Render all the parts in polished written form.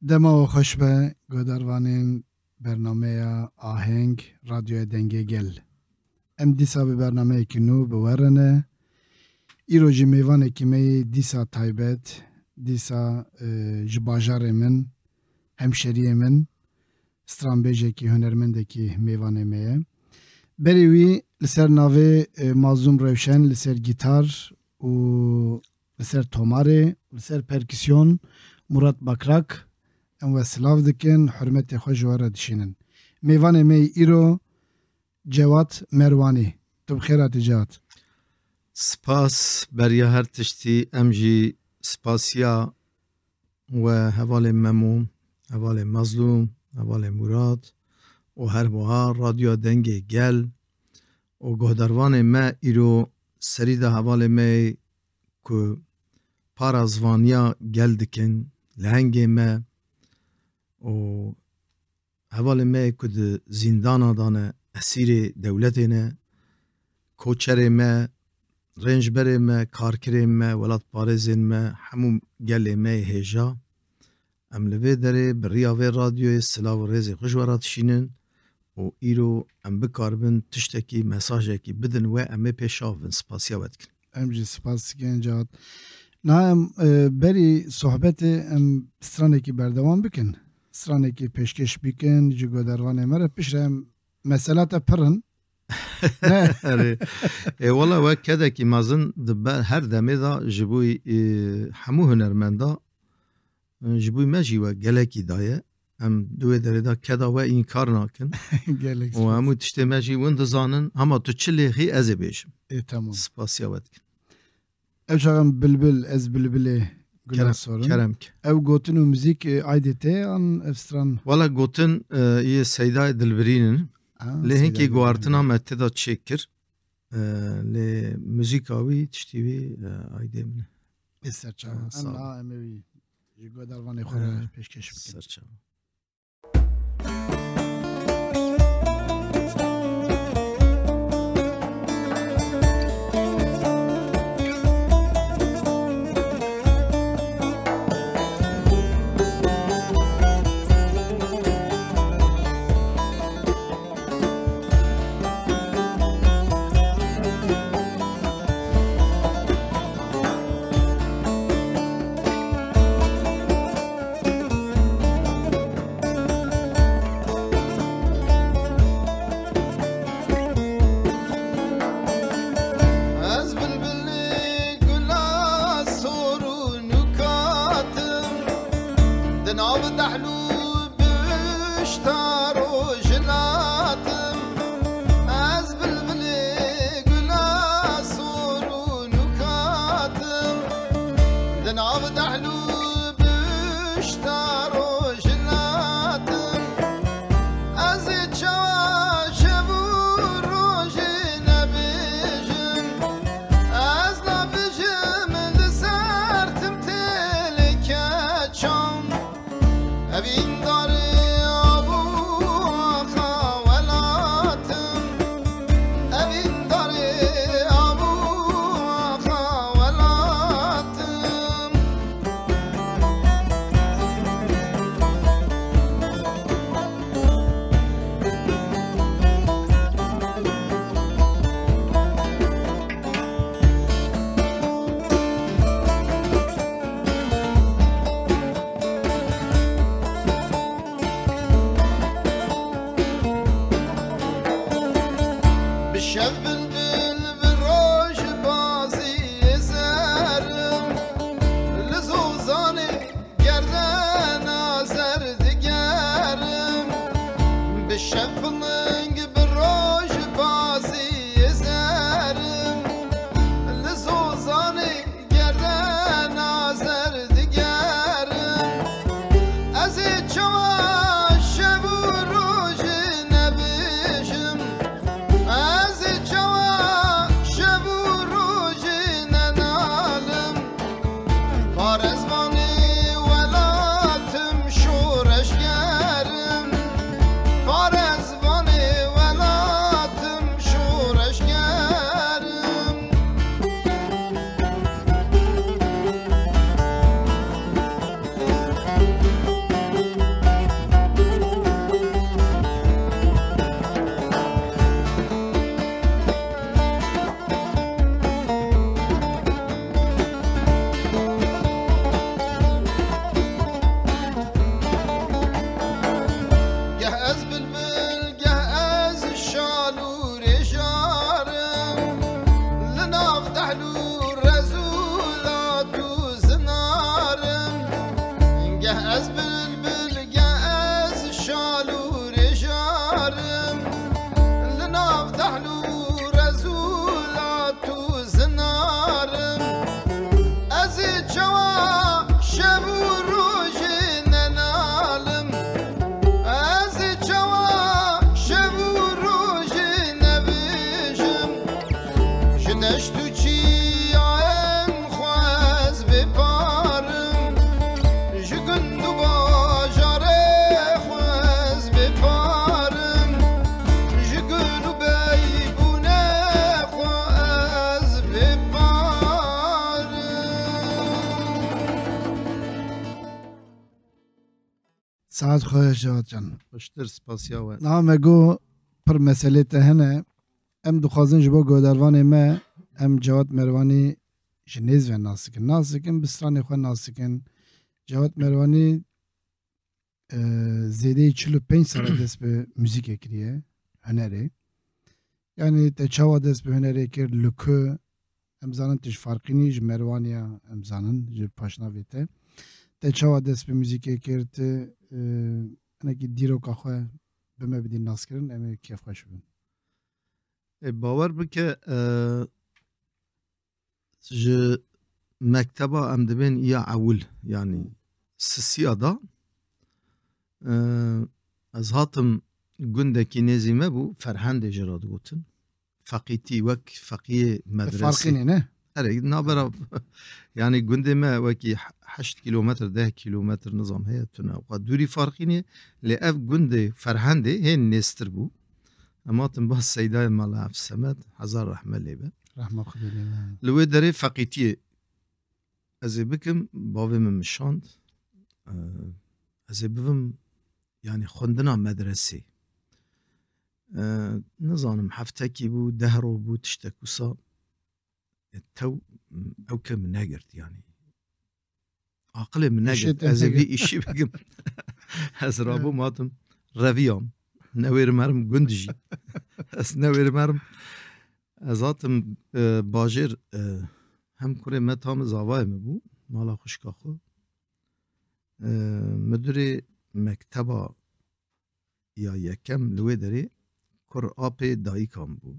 دما و خوش به گودروانین برنامه آهنگ رادیو دنگه گل ام دیسا به برنامه کنو بورنه ایرو جی میوانه که می دیسا تایبت دیسا جباجار من همشری من سترانبیجه که هنرمنده که میوانه میه بریوی لسر ناوه مازوم روشن لسر گیتار و لسر توماره لسر پرکسیون مراد بکراک و سلاف دکن حرمت خوش وارد دشینن میوان می ایرو جواد مروانی تو بخیرات جواد سپاس بریا هر تشتی امجی سپاسیا و حوال مموم حوال مظلوم حوال مراد و هر بها رادیو دنگ گل و گهدروان ما ایرو سرید حوال می که پارازوانیا گل دکن لهنگ ما و حوال ما که زندان دانه اسیر دولتینه کوچر ما رنجبر ما کارکر ما ولاد پارزین ما همون گل ما هجا املوه داره بریاوه رادیو سلاو و ریزی خوشوارات شینن و ایرو ام بکاربن تشتکی مساجه کی بدن و ام پیشاون سپاسیا ودکن امجی سپاس کن جواد نه بری صحبت ام سترانه کی بردوام بکن سترانه کی پیشکش بکن جو دروانه مره پیش رم مسئله تا پرن اره والا و کده کی مازن هر دمه دا جبوی همو هنرمندا جبوی مجی و گلکی دایه هم دوی داره دا کدا و این کار ناکن و همو تشتی مجی وند زانن اما تو چلی خی از بیشم تمام سپاسیا ودکن او شاگم بلبل از بلبله کرم او گوتن و موزیک آیدته آن افستران والا گوتن یه سیدای دلبرینن لهن کی گوارتنا متدا چکر ل موزیکاوی تشتیوی آیده من سرچا انا امیوی جو دروانه خورا پیشکش بکن سرچا Parez ساعت خوش جواد جان خوشتر سپاسیا و نام گو پر مسئله تهنه ام دخوازن جبا گودروان ما ام جواد مروانی جنیز و ناسکن بستران خواه ناسکن جواد مروانی زیده 45 سال دست به موزیک کریه هنره yani te çawa dest bi hunerê kir li ku em zanin tij farqî nî ji merwaniya em zanin ji paşnavê te çawa dest bi mûzîkê kir tu hinekî dîroka xwe bi me bidî naskirin em ê kêfxweş bibin. باور bike ji mekteba em dibên ya ewil yani sisiya da ez hatim gundekî nêzî me bû Ferhendê jî ra digotin feqîtî wek feqiyê medresê Farqî nê ne? herê nabera yani gundê me wekî 8 kilometr 10 kilometr nizam heye tune xwe dûrî farqî nê lê ev gundê Ferhendê hên nêztir bû em hatin bas Seydayê mala Ev Semed hezar rehme lê be Rahme xwe bêne. li wê derê feqîtiyê ez ê bikim bavê min mişand ez ê bivim yani xwendina medresê nizanim heftekî bû deh roj bû tiştek wisa tew ew ke min negirt yani aqilê min negirt ez ê vî îşî bikim ez rabûm hatim reviyam newêrim herim gund jî ez newêrim herim ez hatim bajêr hem kurê me tam zavayê me bû mala xwişka xwe müdürê mekteba ya yekem li wê derê kur apê dayîkan bû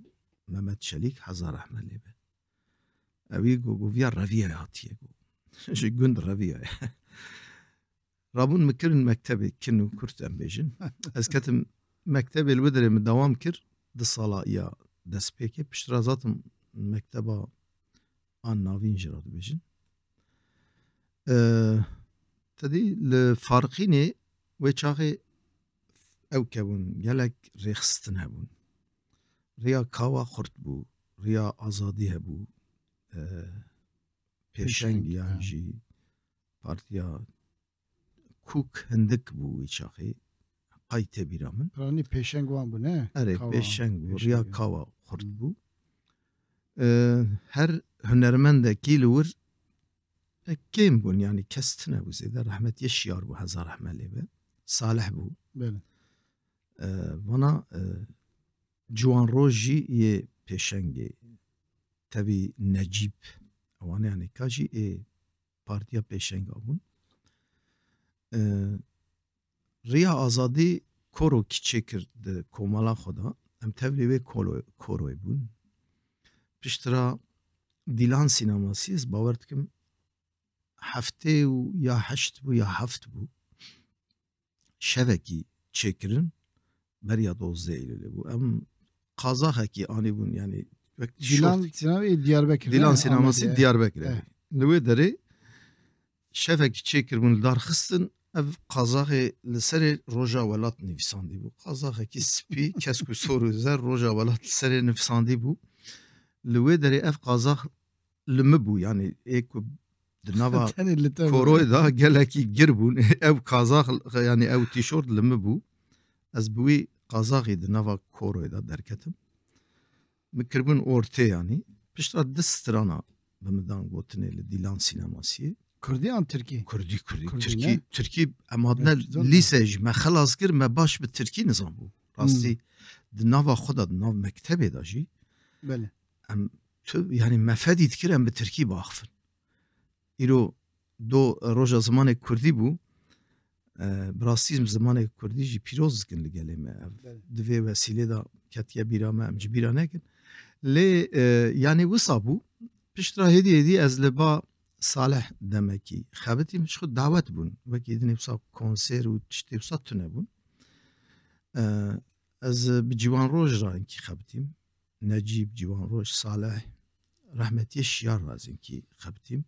Mehmet Çelik hezar rehme lê be evî goviya reviyê hatiye ji gund reviyê rabûn mikirin mektebê kin û kurt em bêjin ez ketim mektebê li wê derê min dewam kir di sala ya destpêkê piştira zatim mekteba an navîn jî ra dibêjin tedî li Farqînê wê çaxê ew kebûn gelek rêxistin hebûn rêya kawa xurt bû rêya azadî hebû pêşengiyan jî partiya kûk hindik bû wê çaxê qey tê bîra min Piranî pêşeng wan bû ne? erê pêşeng bû rêya kawa xurt bû her hunermendekî li wir kêm bûn yani kes tune bû zêde rehmetiye şiyar bû hezar rehme lê be salih bû Belê. Vana Ciwanroj jî yê pêşengê tevî Necîb wan yani ka jî ê partiya pêşenga bûn rêya azadî korokî çêkir di komala xwe da em tevlî wê koroyê bûn piştira dîlan sînemasî ez bawer dikim heftê û ya heşt bû ya heft bû şevekî çêkirin beriya 12 Eylülê bû em qazaxekî anî bûn yani Dîlan Sinemê Diyarbekir. Dîlan Sinemasî Diyarbekirê li wê derê şevekî çêkiribûn li darxistin ev qazaxê li serê roja welat nivîsandî bû qazaxekî spî kesk û sor û zer roja welat li serê nivîsandî bû li wê derê ev qazax li min bû yani ê ku di nava koroyê da gelekî gir bûn ev qazax yani ew tîşort li min bû ez bi wî qazaxê di nava koroyê da derketim mikiribûn ortê yanî pişta di strana bi min dan gotinê li Dîlan Sînemasiyê Kurdî an Tirkî? Kurdî ne? Tirkî em hatine lîsê jî me xelas kir me baş bi Tirkî nizam bû rastî di nava xwe da di nav mektebê da jî Belê. em yani me fedî dikir em bi Tirkî biaxivin îro do roja zimanê Kurdî bû bi rastî zimanê Kurdî jî pîroz dikin li gelê me di vê vesîlê da ketiye bîra me em ji bîra nekin lê yani wisa bû piştira hêdî ez li ba Salih demekî xebitîm ji xwe davet bûn wekî dinê wisa konser û tiştê wisa tune bûn ez bi Ciwanroj ra enkî xebitîm Necîb Ciwanroj Salih rehmetiye şiyar ra ez enkî xebitîm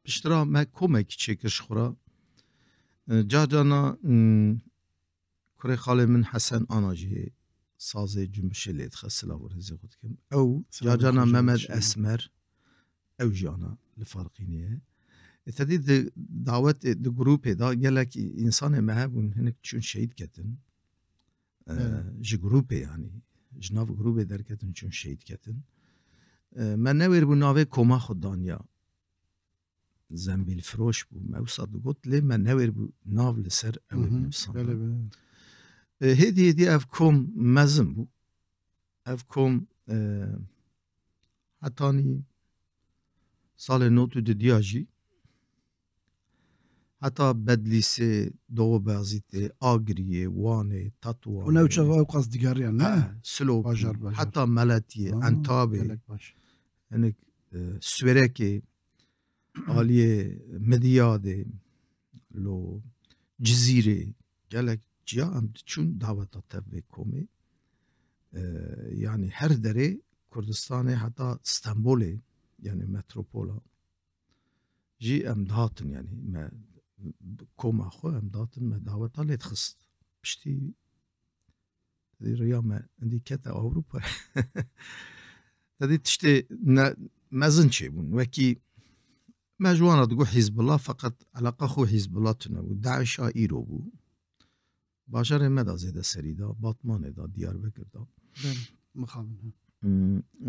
piştira me komekî çêkir ji xwe ra carcana kurê xalê min Hesen ana jî hê sazê cümbişê lê dixe silav û rêzê xwe dikim ew carcana Mehmed Esmer ew jî ana li Farqînê ye تدی دعوت د گروپ دا گلک انسان مهبون هنک چون شهید کتن جی گروپ یعنی جناب گروپ درکتن چون شهید کتن من نویر بو ناوه کما خوددانیا زنبیل فروش بو موساد گوت لی من نویر بو ناو لسر اوی بنفسان هدی اف کم مزم بو اف کم حتانی سال نوتو دیاجی حتی بدلیسه دو بازیته آگریه وانه تطوانه اونه اوچه او قصد دیگری نه سلوک باجر حتی ملتیه انتابه هنک سورکه آلیه مدیاده لو جزیره گلک جیا ام چون دعوتا تبه کومه yani her dere Kurdistan'e hatta İstanbul'e yani metropola جی ام دهاتن yani me koma xo em datin me daveta lê dixist piştî rêya me endî kete Avrupa tedî tiştê mezin çêbûn wekî me ji wan re digot Hîzbullah feqet eleqa xwe Hîzbullah tune bû Daişa îro bû bajarê me da zêde serî da Batmanê da Diyarbekir da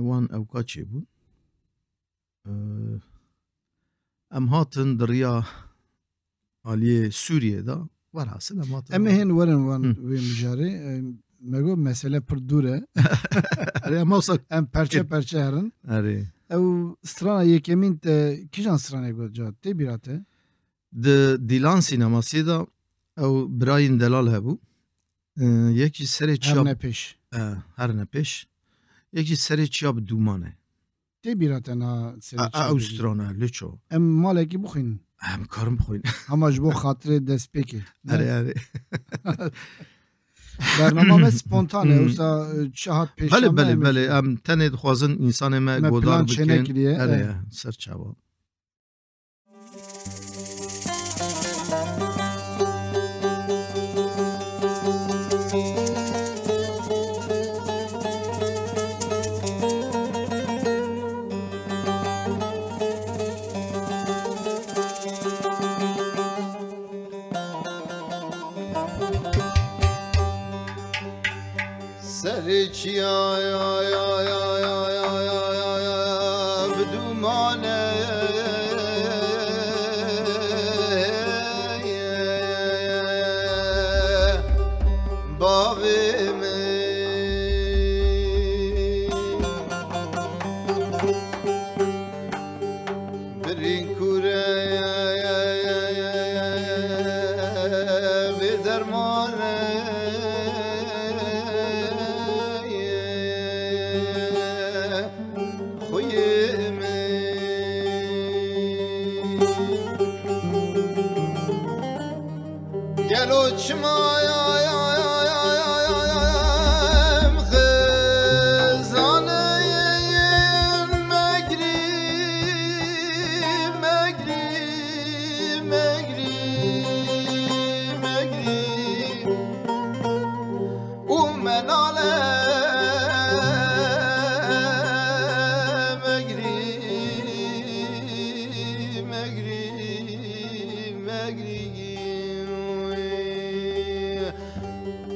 wan ewka çêbûn em hatin diriya aliyê Sûriyê da werhasil em hatin em hên werin wan wê mijarê me got mesele pir dûr e em perçe perçe herin ew strana yekemîn te kîjan stranê got ca tê bîra te di Dîlan sînemasiyê da ew birayên delal hebû yek jî serê çiya her ne pêş yek jî serê çiya bi dûman e tê bîra te na serê ew strana lûço em malekî bixwînin em karim bixwînin hema ji bo xatirê destpêkê erê bername me spontan e wisa çi hat pêşa belê em tenê dixwazin însanê me godar bikin erê ser çawa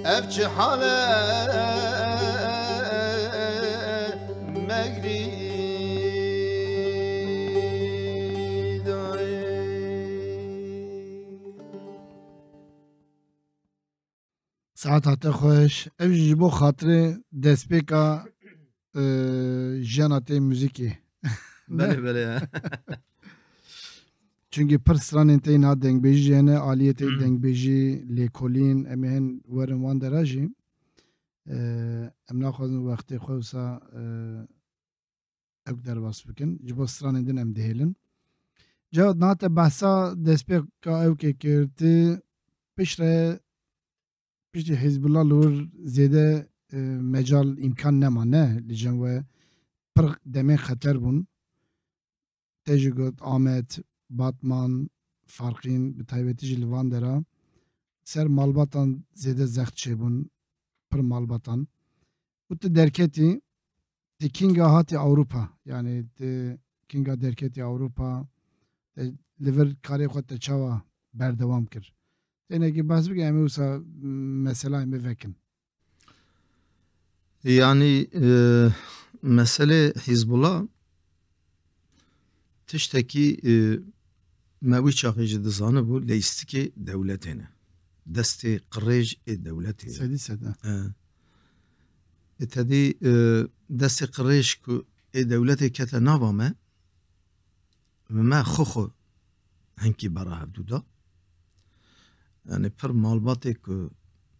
Evçi hale megri saat hate xweş ev ji bo xatirê destpêka jiyana tê muzîkê belê çünkü pir stranên tê na dengbêjî hene aliyê tê dengbêjî lêkolîn em ê hin werin wan dera jî em naxwazin wextê xwe wisa ew derbas bikin ji bo stranên din em dihêlin cewet nihate behsa destpêka ew kê kirti piştre piştî Hizbullah li wir zêde mecal imkan nema ne li cem we pir demên xeter bûn tê jî got Amet Batman farqîn bi taybetî jî li van dera ser malbatan zêde zext çêbûn pir malbatan û tu derketî ti kînga hatî Ewropa yani ti kînga derketî Ewropa لیور کاری خود چاوا بردوام کرد اینه که بس بگم اوسا مثلا میفکن Yani mesele Hizbullah tişteki mevi çakıcı dizanı bu leistiki devletine. Desti qirêj ê devletê. Sedî sede. Tedî destê qirêj ku ê devletê kete nava me xwe henkî bera hevdû da. Yani pir malbatê ku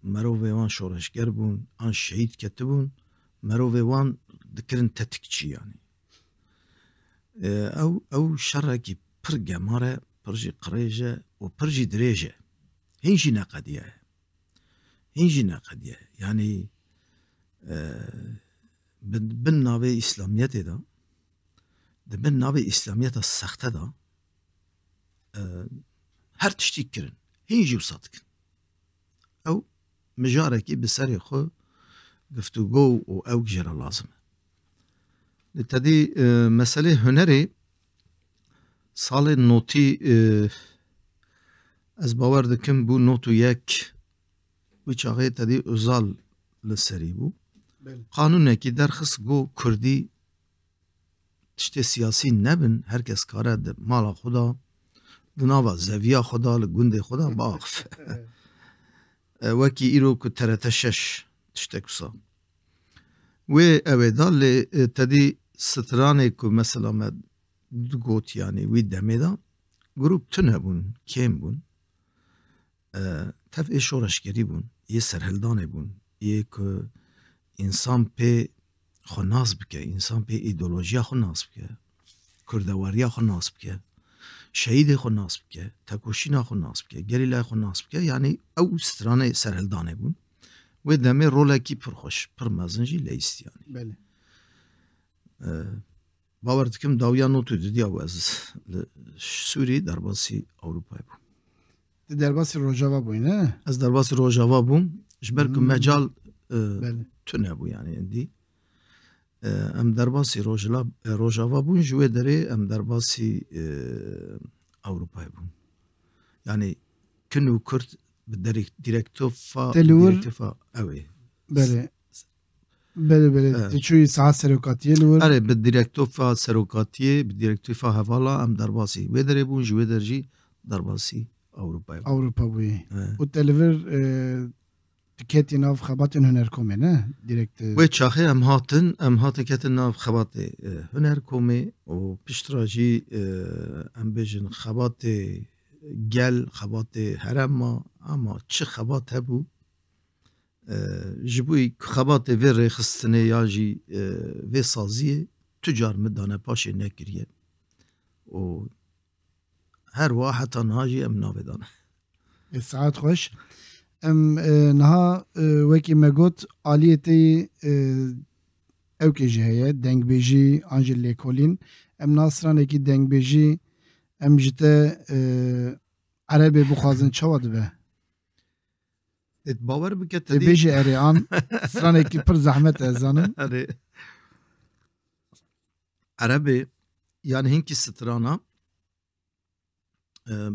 merovê wan şoreşger bûn, an şehîd ketibûn, merovê wan dikirin tetikçî yani. Ew şerekî pir gemar e, pir jî qirêj e û pir jî dirêj e. Hîn jî neqediye ye. Hîn jî neqediye ye. Yani bin navê İslamiyetê de, di bin navê İslamiyeta sexte da her tiştî kirin. Hîn jî wisa dikin. Ew mijarekî bi serê xwe giftûgû û ew jî re lazim e. Li tedî meselê hunerê salê notî ez bawer dikim bû not û yek wî çaxê tedî uzal li serî bû. Qanûnekî derxist got Kurdî tiştê siyasî nebin, herkes kare di mala xwe da, di nava zeviya xwe da, li gundê xwe da biaxife. Wekî îro ku TRT 6 tiştek wisa. Wê ew ê da lê tedî stranê ku mesela me digot yani wî demê da grûp tune bûn, kêm bûn. Tev ê şoreşgerî bûn, yê serhildanê bûn, yê ku însan pê xwe nas bike, însan pê îdeolojiya xwe nas bike, kurdewariya xwe nas bike, şehîdê xwe nas bike, tekoşîna xwe nas bike, gerîlaya xwe nas bike, yani ew stranê serhildanê bûn. Wê demê rolekî pir xweş, pir mezin jî lêist yani. Bawer dikim dawiya notû didiya we ez li Sûrî derbasî Ewropayê bûm. Di derbasî Rojava bûyî ne? Ez derbasî Rojava bûm ji ber ku mecal tune bû yani endî. Em derbasî Rojava bûn ji wê derê em derbasî Ewropayê bûm. Yani kin û Kurd bi direktîfa ew ê. Belê çûyî saha serokatiyê li wir. Erê bi direktîfa serokatiyê, bi direktîfa hevala em derbasî wê derê bûn ji wê der jî derbasî Ewropayê. Ewropa bûyî. û te li vir ketî nav xebatên hunerkomê ne? Direkt. Wê çaxê em hatin ketin nav xebatê hunerkomê û piştra jî em bêjin xebatê gel, xebatê herema ama çi xebat hebû ji bo xebatê vê rêxistinê ya jî vê saziyê tu car min dane paşê nekiriye û her wa heta niha jî em navê dane. Saet xweş. Em niha wekî me got aliyê te ewkê jî heye dengbêjî an jî lêkolîn em niha stranekî dengbêjî em ji te erebê bixwazin çawa dibe? Bawer bike te bêjî erê an stranekî pir zehmet e zanim. Erebê yani hinkî strana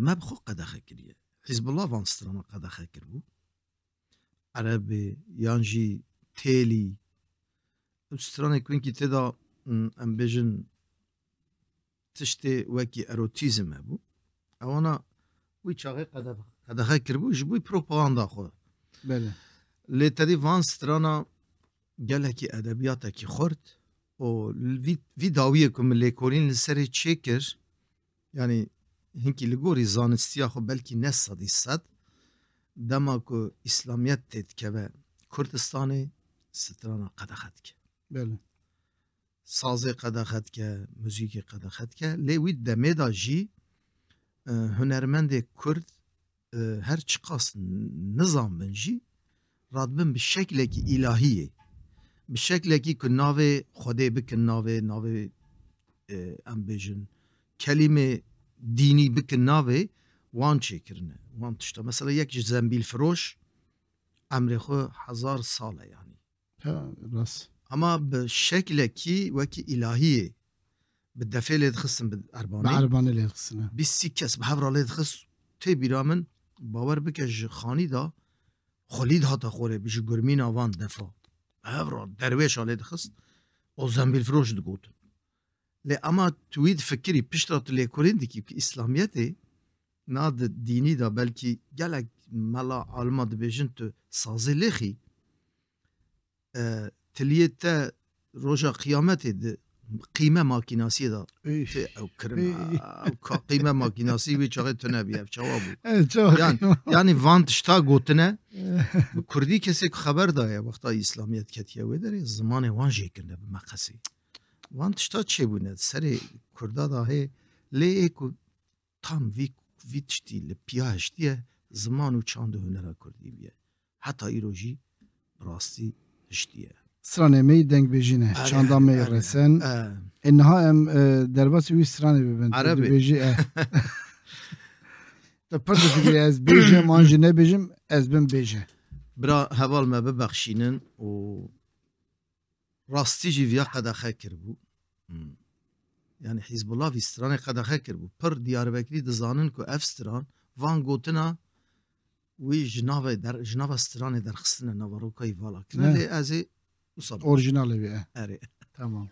me bi xwe qedexe kiriye. Hizbullah van strana qedexe kirbû. Erebê yan jî têlî stranê ku hinkî tê da em bêjin tiştê wekî erotîzm hebû. Ewana wî çaxê qedexe kirbû ji bo propaganda xwe. Lê tedî van strana gelekî edebiyatekî xurt û vî dawiyê ku min lêkolîn li serê çê kir yani hinkî li gorî zanistiya xwe belkî ne sedî sed dema ku İslamiyet tê dikeve Kurdistanê strana qedexe dike. Sazê qedexe dike, muzîkê qedexe dike lê wî demê da jî hunermendê Kurd her çi qas nizamin jî radibin bi şeklekî îlahiyê, bi şeklekî ku navê Xwedê bikin navê em bêjin kelîmê dînî bikin navê wan çêkirine. Wan tişta mesela yek ji zembîlfiroş emrê xwe hezar sal e yani. Ama bi şeklekî wekî îlahiyê بالدفع لید خستن بالأرباني بعربانه لید خستنه 20 کس به هفرا لید خست تی بیرا من باور بکش خانی دا خلید هاتا خوره بیش گرمین آوان دفع به هفرا درویش لید خست و زنبیل فروش دگوت لی اما توید فکری پشتات لی کرین دی که اسلامیتی ناد دینی دا بلکی گلک ملا علما دبیجن تو سازی لخی تلیه تا روژا قیامتی ده قیمه ماکیناسی دا او کرم او قیمه ماکیناسی وی چاقی تو نبیه چوابو یعنی وانتشتا گوتنه کردی کسی که خبر داره وقتا اسلامیت کتیه وی داره زمان وان جیکنه به مقصی وانتشتا چه بونه سری کرده داره لی ایکو tam vî tiştî li piya hiştiye ziman û çand û hunera Kurdî biye. Heta îrojî rastî hiştiye. Stranê me yî dengbêjîne. Çanda me yî resen. Niha em derbasî wî stranê bibin. Dibêjî te pir difikirî ez bêjim an jî nebêjim ez bim bêje. Bira heval me bibexşînin û rastî jî viya qedexe kirbû. Yani Hizbullah vî stranê qedexe kirbû. Pir Diyarbekirî dizanin ku ev stran van gotina wî ji nava stranê derxistine navarokayî vala kine lê ez ê wisa Orijinalê wî erê. Tamam.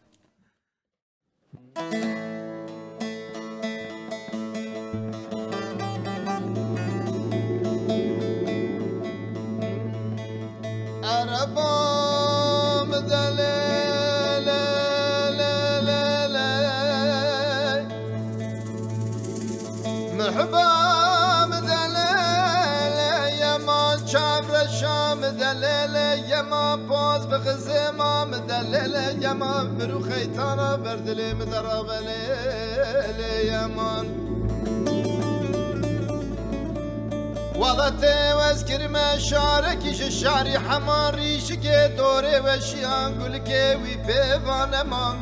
Arabam dele محبام دلالة يما شابر الشام دلالة يما باز بغزيما مدلالة يما برو خيطانا بردلي مدرابة ليلة يمان والله تيوزكر ما شاركيش الشعري حمان ريشكي دوري وشيان قولكي وي بيفان امان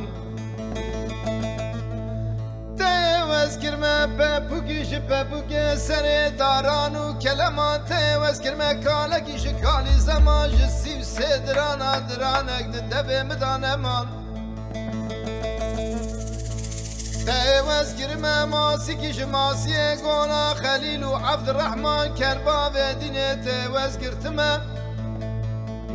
وذكر ما بابوكيش بابوكي سري دارانو كلمات وذكر ما كالكيش كالي زمان جسي وسيدرانا درانك دبي مدانمان وذكر ما ماسكيش ماسي قولا خليل وعبد الرحمن كربا ودينة وذكر تما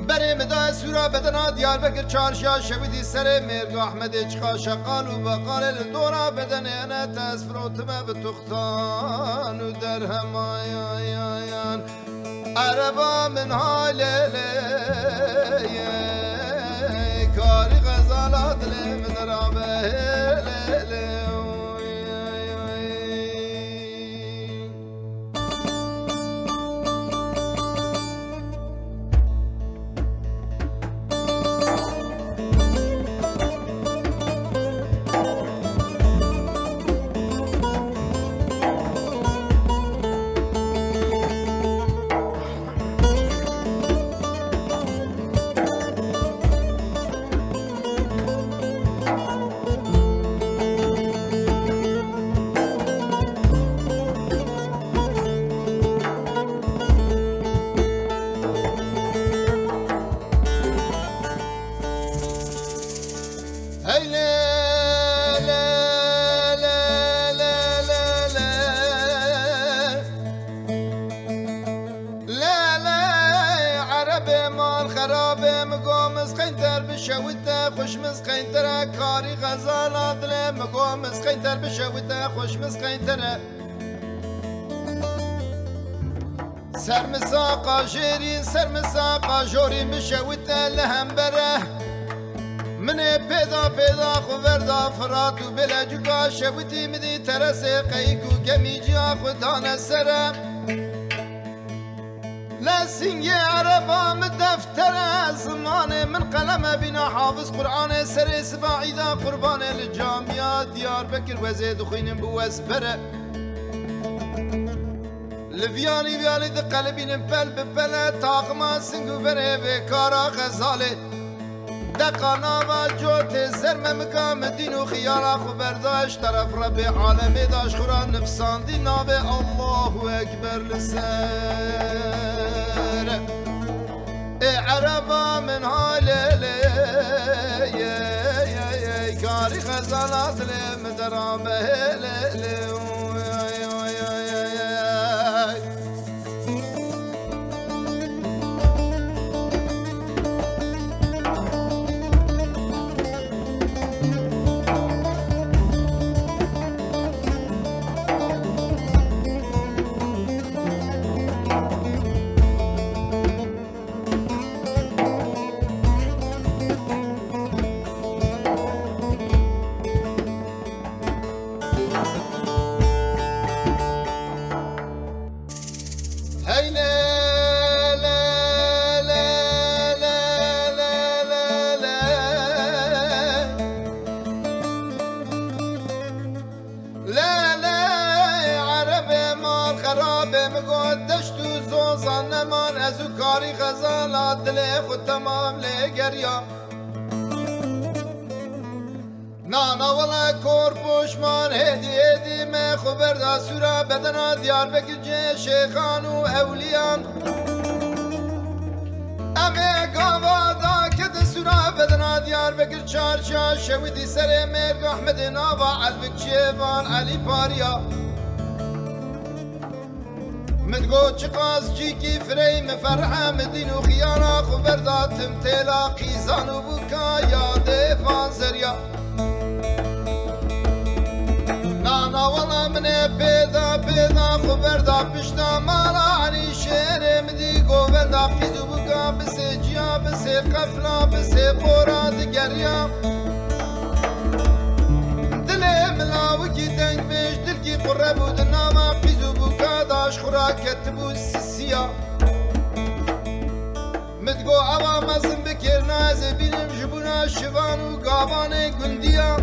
بری مدای سورا بدنا دیاربکر چارشیا شویدی سر مرگ احمد چخا شقال و بقال دورا بدن انا تسفروت ما بتختان و در همایان عربا من حاله کاری غزالات لی مدرابه خوش مسخين ترى كاري غزال عدل مقوم مسخين تر بشوته خوش مسخين ترى سر مساقا جيرين سر مساقا جوري بشوته لهم بره من پیدا خووردا فراتو بلا جوكا شوتي مدي ترسي قيكو جميجي خدانا سره لسنگ عربا مدفتر زمان من قلم بنا حافظ قرآن سر سباعيدا قربان الجامعة ديار بكر وزيد خوينم بوزبره لفياني بيالي دي قلبين بل ببلا طاقما سنگو بره وكارا غزالي دقانا و جوت زرم مقام دين و خيارا خبرداش طرف رب عالمي داش خورا نفسان دي ناوه الله اكبر لسر عربا من هالي کاری خزانات لی مدرامه لی کاری غزالات دل خود تمام لگریا نانا ولا کور پشمان هدی می خبر دا سورا بدنا دیار بکجه شیخان و اولیان امی گاوا دا کد سورا بدنا دیار بکر چارشا شویدی سر مرگ احمد ناوا البکچه وان علی پاریا متقو چقاز جيكي فريم فرحة مدين وخيارة خبر داتم تيلا قيزان وبكايا ديفان زريا نانا والله من بيدا خبر دا بشتا مالا عني شير مدي قوبر دا قيزو بكا بسي جيا بسي قفلا بسي قورا دقريا دلي ملاوكي دنگ بيش دلكي قربو دناما قيزو بكا داش خورا كتبو السسيا متقو عوا مزن بكر نازي بينم جبونا شبانو قاباني قنديا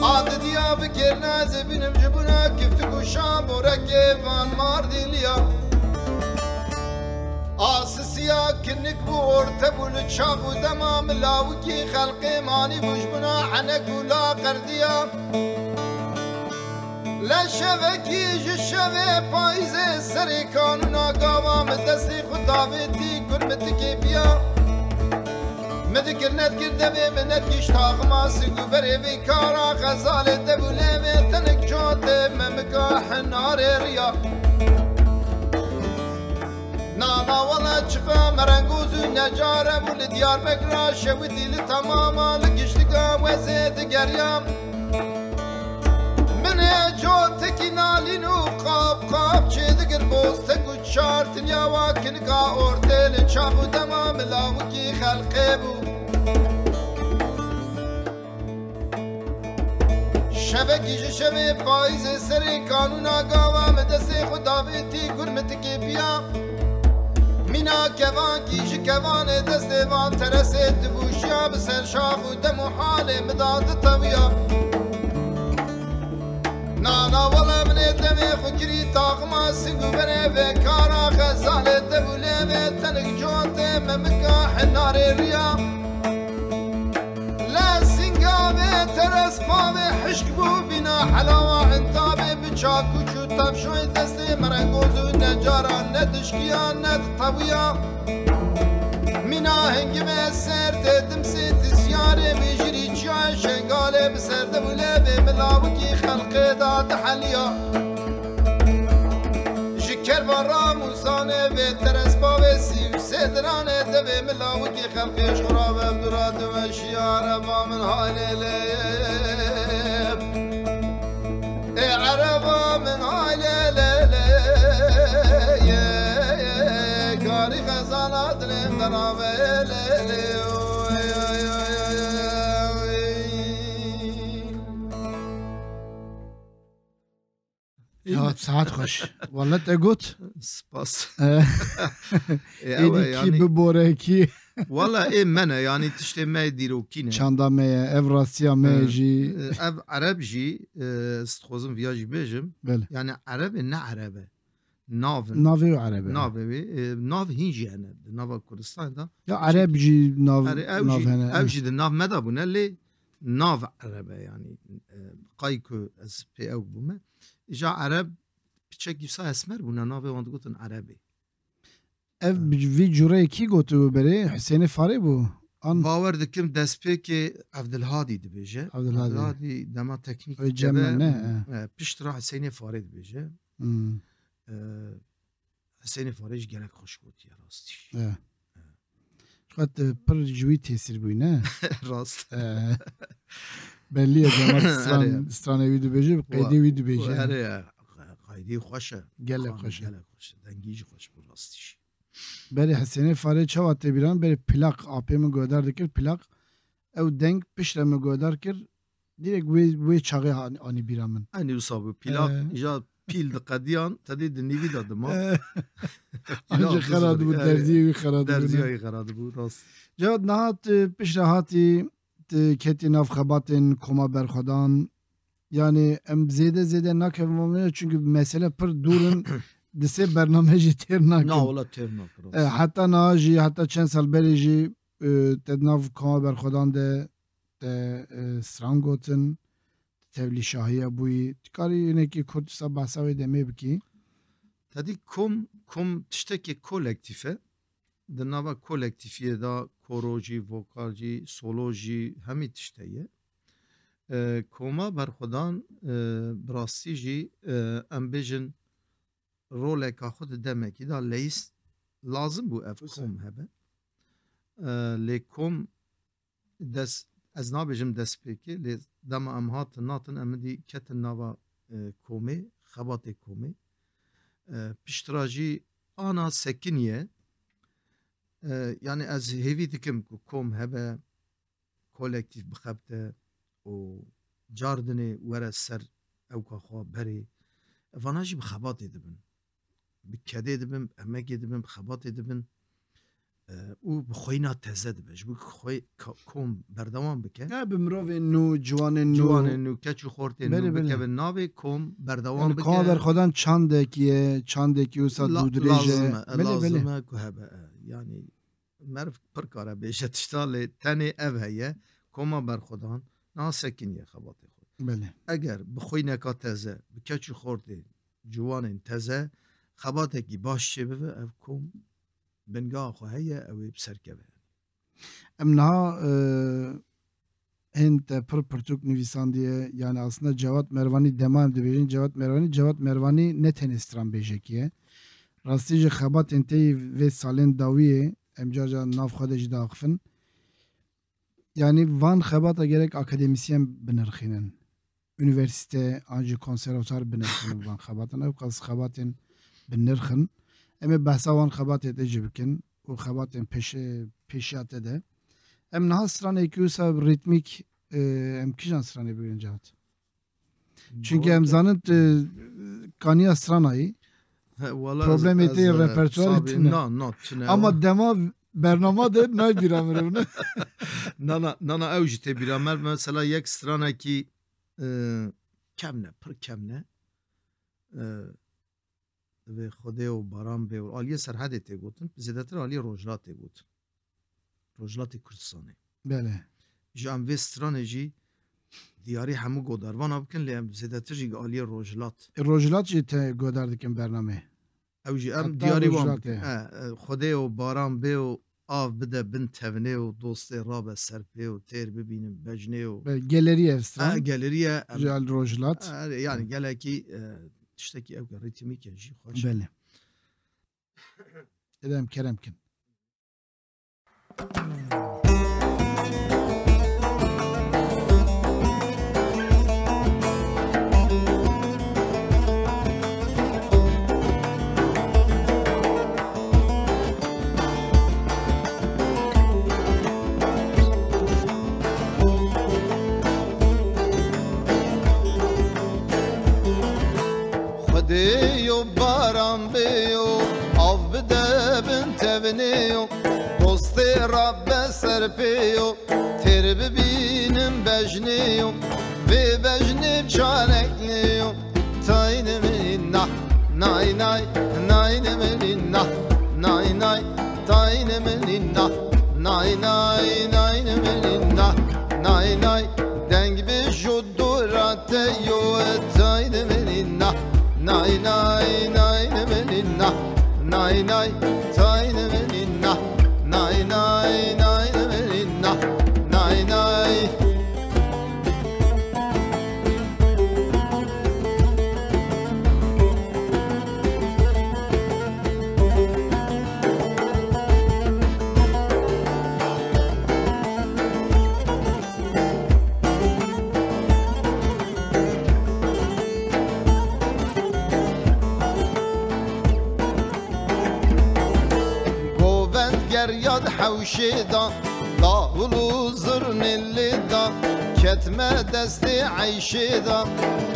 عادديا بكر نازي بينم جبونا كفتكو شام وركي فان مارديليا آسسيا كنك بو ارتبو لتشابو دما ملاوكي خلقي ماني بجبنا حنكو لا قرديا لا شبكي جشبه پایزه سر کانونا گاوام دستی خداویتی کرمت بیا مدکر ند کرده به منت گشتاق ماسی گوبره وی کارا غزال دبوله و تنک جاده ممگاه نار ریا نانا والا چقا مرنگوزو نجاره بول دیار بگرا شویدی لتماما لگشتگا وزید گریم جو تکی نالینو قاب چه دگر بوستگو چارتن یا واکنگا اردل چابو دما ملاوکی خلقه بو شبکی جشبه پایز سر کانونا گاوا مدست خداویتی گرمت که بیا مینا کوان کیش کوان دست وان ترسه دبوشیا بسر شاخو دمو حال مداد طویا نانا والا من دمي فكري طاقما سيقو بني بكارا غزالة دبولي بتنك جوتي ممكاح النار الريا لا سنقا بترس ما بحشك بو بنا حلاوة عنطابي بچاكو چو تفشوي دستي مرنگوزو نجارا ندشكيا ندطويا منا هنگي بسر دمسي تزياري بجري چا شنگالي بسر دبولي بملاوكي خلقي داد حليا جكر برا موساني بترس باوسي وسدراني دبي ملاوكي خلقي شخرا ببدرا دمشي عربا من هالي ليب عربا من هالي ليب كاري خزانات لين درابي ليب ساعت خوش والله تقوت سپاس ایدی کی ببوره کی والله ايه منه يعني تشتي ما ديروكينه چاندا مي افراسيا مي جي اف عرب جي استخوزم فياجي بيجم بله يعني عرب نه عربه ناف نافي عربي ناف هيجي انا ناف كردستان ده يا عرب جي ناف هنا اوجي ده ناف مدى بنا لي ناف عربه يعني قايكو اس بي او بوما اجا عرب بچك يسا اسمر بنا ناف وند قوتن عربي اف في جوره کی گوتو بره حسین فاری بو an باور دکم دست پی که عبدالهادی دبیجه Abdülhadi. دما تکنیک Öyle Cemre ne? پیشت را حسین فاری دبیجه حسین فاریش گلک خوش بود یا راستی Şuat pır jüvi tesir bu ne? راست Belli ya cemaat stranevi dubeci, qeydevi dubeci. هره قایدی خوشه Gelek خوشه. گلک خوشه دنگیج خوش بود راستیش Beri Hüseyin Fare çavatte biran beri plak apemi göder dikir plak ev denk pişremi göder kir direkt ve çağı ani biramın. Ani usabı pilak ya pil de qadiyan tadi de nivi da ma Ancak kharadı bu derziye kharadı. derziye kharadı bu rast. Cevap nahat pişrahati keti nav khabatin koma berxadan yani em zede nakevmamaya çünkü mesele pır durun dise bernameci ternak. Na ola ternak. Hatta naji hatta çen sal berici tednav koma berxadan de strangotin tevli şahiye buyi tikari yine ki Kurdistan bahsavi deme biki. Tadi kom tişteki kolektife de nava kolektifiye da koroji, vokalji, soloji hemi tişteye. Koma berxadan brasti jî em bêjin roleka xwe demekî da leyîst lazim bû ev kom hebe. Lê kom dest ez nabêjim destpêkê lê dema em hatin natin em dî ketin nava komê xebatê komê. Piştira jî ana sekiniye yani ez hêvî dikim ku kom hebe kolektif bixebite û cardinê were ser ewka xwe berê evana jî bi xebatê dibin bi kedê dibin emekê dibin bi xebatê dibin û bi xwîna teze dibe ji bo kom berdewam bike Ya bi mirovên nû ciwanên ciwanên nû keç û xortên nû bikevin navê kom berdewam bike koma berxwedan çandekî wisa dûdirêje lazim ku hebe yani merv pir kare bêje tişta lê tenê ev heye koma berxwedan nasekiniye xebatê xwe belê eger bi xwîneka teze bi keç û xortê ciwanên teze xebatekî baş çê bibe ev kom bingaha xwe heye ew ê bi ser keve em niha hên te pir pirtûk nivîsandiye yani aslında Cevat Mervanî dema em dibêjin Cevat Mervanî ne tenê stranbêjekî ye rastî ji xebatên tê vê salên dawiyê em carca nav xwe de jî daxivin yani van xebata gerek akademisyen binirxînin üniversite an jî konservatuar binirxînin van xebatan ew qas xebatên binirxin em ê behsa wan xebatê te jî bikin û xebatên pêşiya te de em niha stranekî wisa rîtmîk em kîjan stranê bigrin Cevat çünkü em zanin kaniya stranayî problemê te repertuarê tune ama dema bernama de nabîra ne nana ew jî tê bîra me mesela yek stranekî kemne pir kemne ve Xwedê û baran bê û aliyê serhedê tê gotin zêdetir aliyê Rojhilatê gotin Rojhilatê Kurdistanê belê ji em vê stranê jî diyarî hemû godarvana bikin lê em zêdetir jî aliyê Rojhilat Rojhilat jî te godar dikin bernamê ew jî em diyarî wan bikin Xwedê û baran bê û av bide bin tevnê û dostê rabe ser pê û têr bibînin bejnê û geleriye stran geleriye jal Rojhilat yani gelekî tiştekî ew rîtmîk e jî xweş belê edem keremkin Xwedê baran bê av bide bin tevnê dostê rabe ser pê têr bibînin bejnê vê bejnê çaleknê tayne min nah nay nay nayne min nah nay nay tayne min nah nay nay nayne min nah nay nay deng bi judurate yo tayne min nah nay nay nayne min nah nay nay tayne min nah nay nay nayne min feryad hevşida davulu zırnillida ketme desti ayşida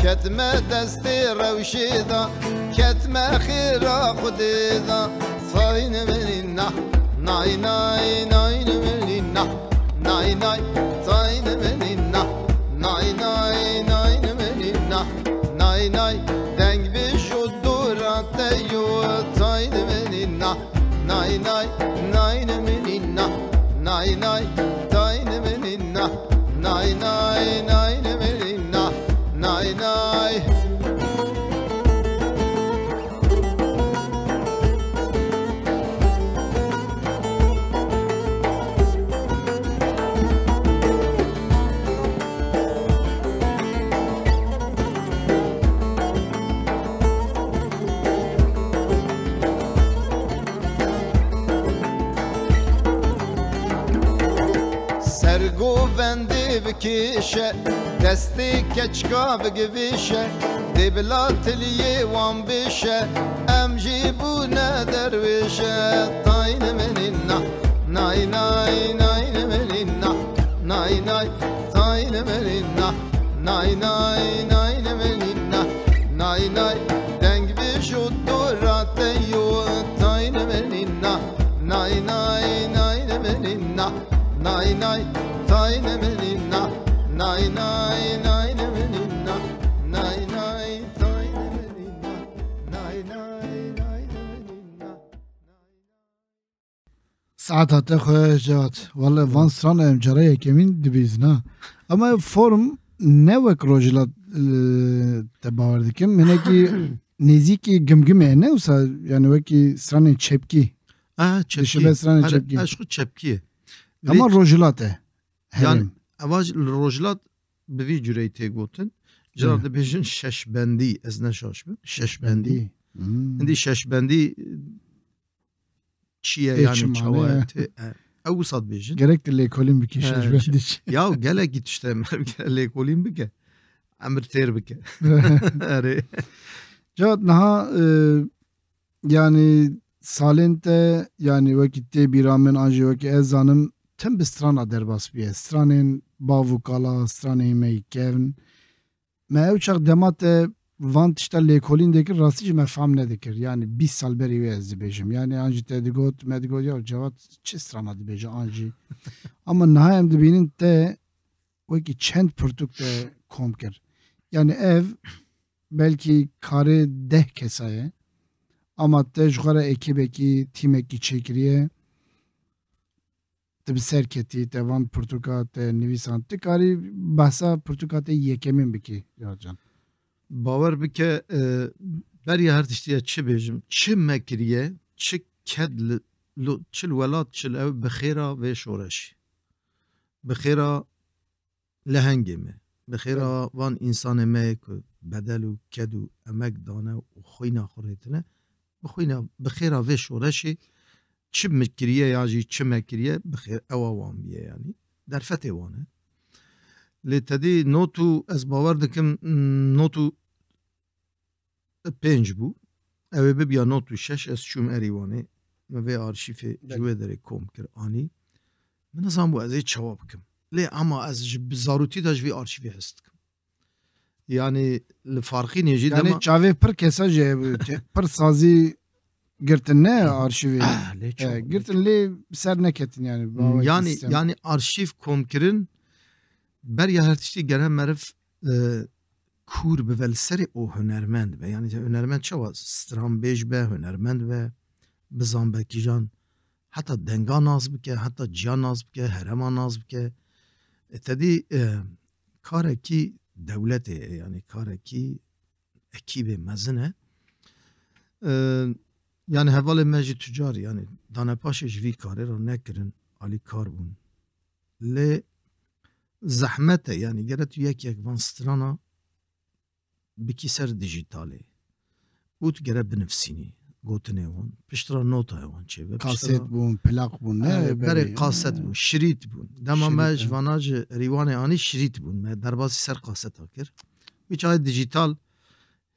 ketme desti revşida ketme khira khudida sayın beninna nay nay nay beninna nay nay sayın beninna nay nay nay beninna nay nay denk bir şudurate yu sayın beninna nay nay nay beninna nay nay sayın beninna nay nay nay beninna nay nay Sergovendi bikişe desti keçka bigvişe diblatliye wan bişe emji bu ne dervişe tayn meninna nay nay nay meninna nay nay tayn meninna nay nay nay meninna nay nay denk bir şudurate yu tayn meninna nay nay nay meninna nay nay tayn meninna nay nay nay meninna nay nay tayn meninna nay nay nay meninna ساعت هاته خواه جات والله وان سران امجاره یکمین دبیزنا اما فرم نه وک روجلات تباور دکم منه کی نزیکی گمگمه نه اوسا yani وکی سران چپکی çepki. سران چپکی Aşkı çepkiye. ama rojlate Yani avac rojlat bi vî cüreyê tê gotin. Cirar dibêjin şeşbendî ez ne şaşbim. Şeşbendî. Hindî şeşbendî çi ye yani çawa tê. Ew wisa dibêjin. gerek de lêkolîn bike şeşbendî. Ya gelek git işte lêkolîn bike. Emir têr bike. Erê. Cihat naha yani salên te yani wekî tê bîra min an jî wekî ez zanim tim bi strana derbas biye. Stranên bav û kala, stranên me yê kevn. Me ew çax dema te van tişta lêkolîn dikir rastî jî me fehm nedikir. Yani 20 sal berî wê ez dibêjim. Yani an jî te digot me digot ya Cevat çi strana dibêje an jî. Ama niha em dibînin te wekî çend pirtûk te kom kir. Yani ev belki karê 10 kesa ye. Ama te ji xwe re ekîbekî tîmekî çêkiriye te bi ser ketî te van pirtûka te nivîsan tu karî behsa pirtûka te yekemîn bikî ya can. Bawer bike beriya her tiştiye çi bêjim çi me kiriye çi ked çil welat çil ew bi xêra vê şoreşî bi xêra lehengê me bi xêra van însanê me ku bedel û ked û emek dane û xwîna xurêtine bi xêra vê şoreşî çi me kiriye ya jî çi me kiriye bi xêr ewa wan biye yanî derfetê wan e lê tedî notû ez bawer dikim notû 5 bû ew ê bibiya notû 6 ez çûm erî wanê me vê arşîvê ji wê derê kom kir anî min nizanbû ez ê çawa bikim lê ama ez ji bi zarokî de ji vê arşîvê hest dikim yani li farqînê jî Yani dema çavê pir kesa jê pir sazî girtin ne arşivê lê çawa girtin lê ser neketin yani. yani arşîv komkirin beriya her tiştî gene meriv kûr bibe li serê o hunermend be yani hunermend çawa stranbêj be hunermend be bi zanbekîjan heta denga naz bike heta ciya naz bike herema naz bike tedî karekî dewletê yani karekî ekîbê mezin e yani hevalê me jî tûcar yani danepaşê ji vî karê re nekirin alî kar bûn lê zehmet e yani gere tu yek van strana bikî ser dijîtalê û tu gere binivîsînî gotinê wan piştira nota wan çêbe kaset bûn plak bûn ne berê kaset bûn şirît bûn dema me ji vana ji rîwanê anî şirît bûn me derbasî ser kaseta kir wî çayê dijîtal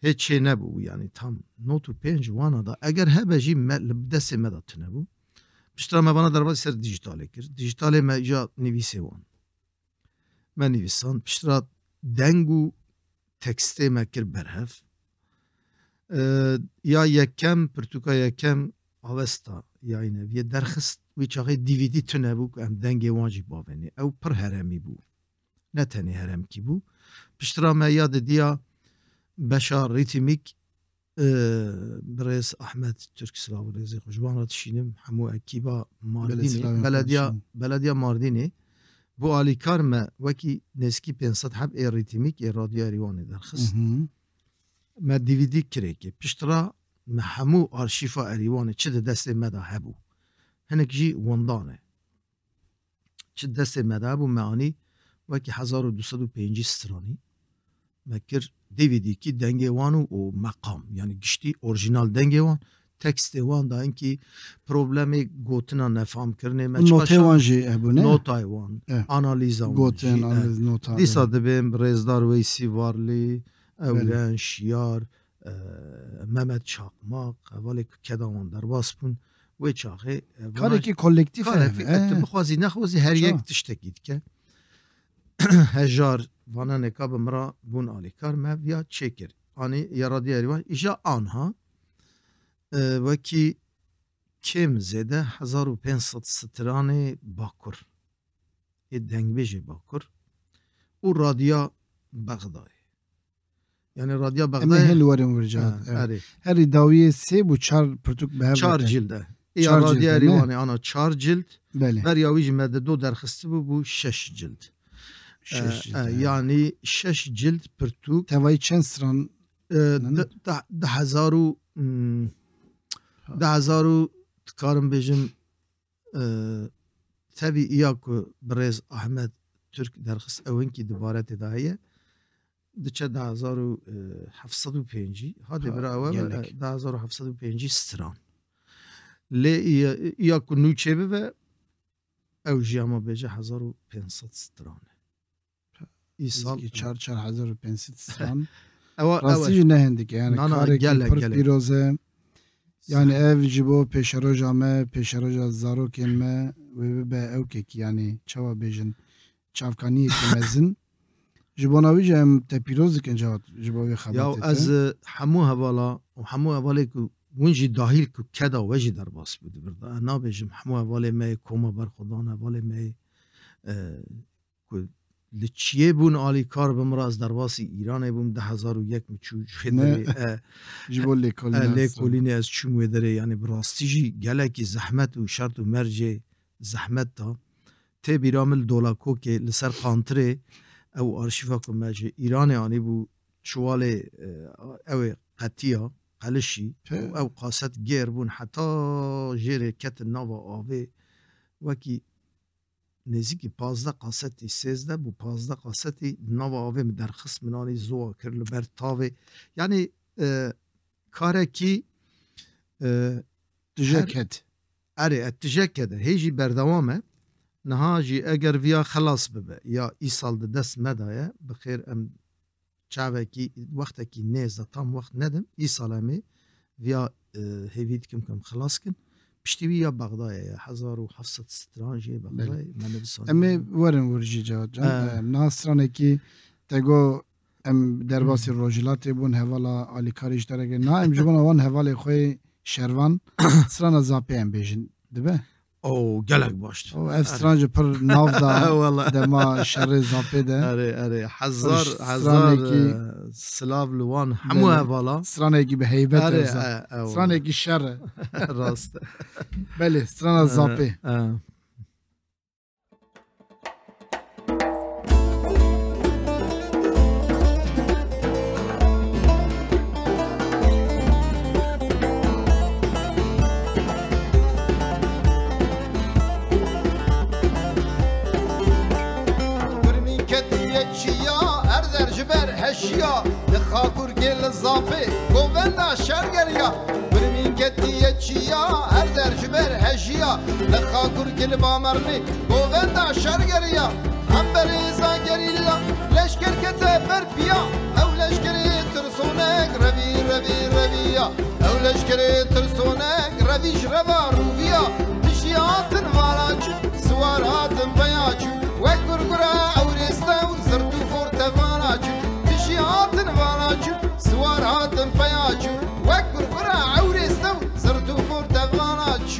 hiç şey nebû yani tam not û pênc wana da eger hebe jî me li destê me da tunebû پشترا ما بنا درباره سر دیجیتاله کرد دیجیتاله ما ایجا نویسه وان ما نویسان پشترا دنگو تکسته ما کرد برهف یا یکم پرتوکا یکم آوستا یا اینه وی درخست وی چاقه دیویدی تونه بو که ام دنگ وانجی باونه او پر هرمی بو نه تنی هرم کی بو پشترا ما یاد دیا بشار ریتمیک برئیس احمد ترک سلاو رزی خوشبان را تشینم همو اکیبا ماردینی بلدیا ماردینی بو آلیکار ما وکی نسکی 500 حب ای ریتمیک ای رادیو ایوانه درخست ما دیویدی کره که پشترا ما همو آرشیفا ایوانه چه دست مدا هبو هنک جی وندانه چه دست مدا هبو معانی وکی 1205 سترانی مکر دیویدی کی دنگه وانو و مقام یعنی گشتی اورجینال دنگه وان تکست وان دا اینکی پروبلمی گوتنا نفهم کرنه نوته وان جی ابونه نوتای وان آنالیزا وان گوتن آنالیز نوتا دیسا دبیم رزدار ویسی وارلی اولن شیار ممد چاقماق اولی که کدامان در باسپون و چاقه کاری که کلکتیف اتو بخوازی نخوازی هر یک تشتکید که هجار وانا نکاب مرا بون آلیکار ما بیا چکر آنی یا رادی ایوان ایجا آنها وکی کم زده 1500 ستران باکر یه دنگ بیجه باکر او رادیا بغدای یعنی رادیا بغدای اما هلوارم ورجاد هر داویه 3 و 4 پرتوک به هر 4 جلده یا رادیا ایوانی آنا 4 جلد بر یاویج مده 2 درخسته بو 6 جلد yani 6 cilt pırtuk tevayı çen sıran da hazaru tkarım bejim tabi iyaku Brez Ahmet Türk derxis evinki dibaret dahiye diçe da hazaru 705 hadi bravo da hazaru 705 stran le iyaku nuçebi ve evjiyama beje 1500 stran İsal 4,500 stran. Rastî ne hendik yani karek pır piroze yani ev jibo peşeroja me peşeroja zarokên me ve be evkek yani çava bejin çavkaniyê mezin jibo navî em te piroz dikin cevap jibo ve xebat ya ez hemû hevala û hemû hevalê ku hûn jî dahil ku keda we jî derbas bû birda nabêjim hemû hevalê me koma berxwedan hevalê me ku li çiyê bûn alîkar bim raz derbasî Îranê bûm 2001 mi çû ji bo lêkolînê ez çûm wê derê yani bi rastî jî gelekî zehmet û şert û mercê zehmet da tê bîra min li dolakokê li ser qantirê ew arşîva ku me ji Îranê anî bû çiwalê ew ê qetiya qelişî ew qaset gêr bûn heta jêrê ketin nava avê wekî nêzîkî 15 qasetî 13 bu 15 qasetî nava avê min derxist min anî zoa kir li ber tavê yani karekî tijeket erê tijekede hê jî berdewam e niha jî eger viya xelas bibe ya îsal di dest me daye bi xêr em çavekî wextekî nêz da tam wext nedim îsal em ê viya hêvî dikim ku em xelas kin piştî wî ya Bexdayê ya 1700 stran jê Bexdayê me nivîsand em ê werin wirjî cewat niha stranekî te got em derbasî rojhilatê bûn hevala alîkarî ji te re niha em ji bona wan hevalê xwe şervan strana zapê em bêjin dibe gelek baş ev stran ji pir nav da dema şerê zapê de erê hezar silav li wan hemû hevala stranekî bi heybet stranekî şer e rast belê strana zapê heşiya li xakur gel zapê govenda şergeriya birmîn ketiye çiya her derciber heşiya li xakur gel bamerni govenda şergeriya em berêza gerîla leşker kete berpiya ew leşkerê tirsonek revî revî reviya ew leşkerê tirsonek revî ji reva rûviya pişî تشياتن والاچ سواراتن بياچ وكرغرا اورستا وزرتو فورتا والاچ تشياتن والاچ سواراتن بياچ وكرغرا اورستا وزرتو فورتا والاچ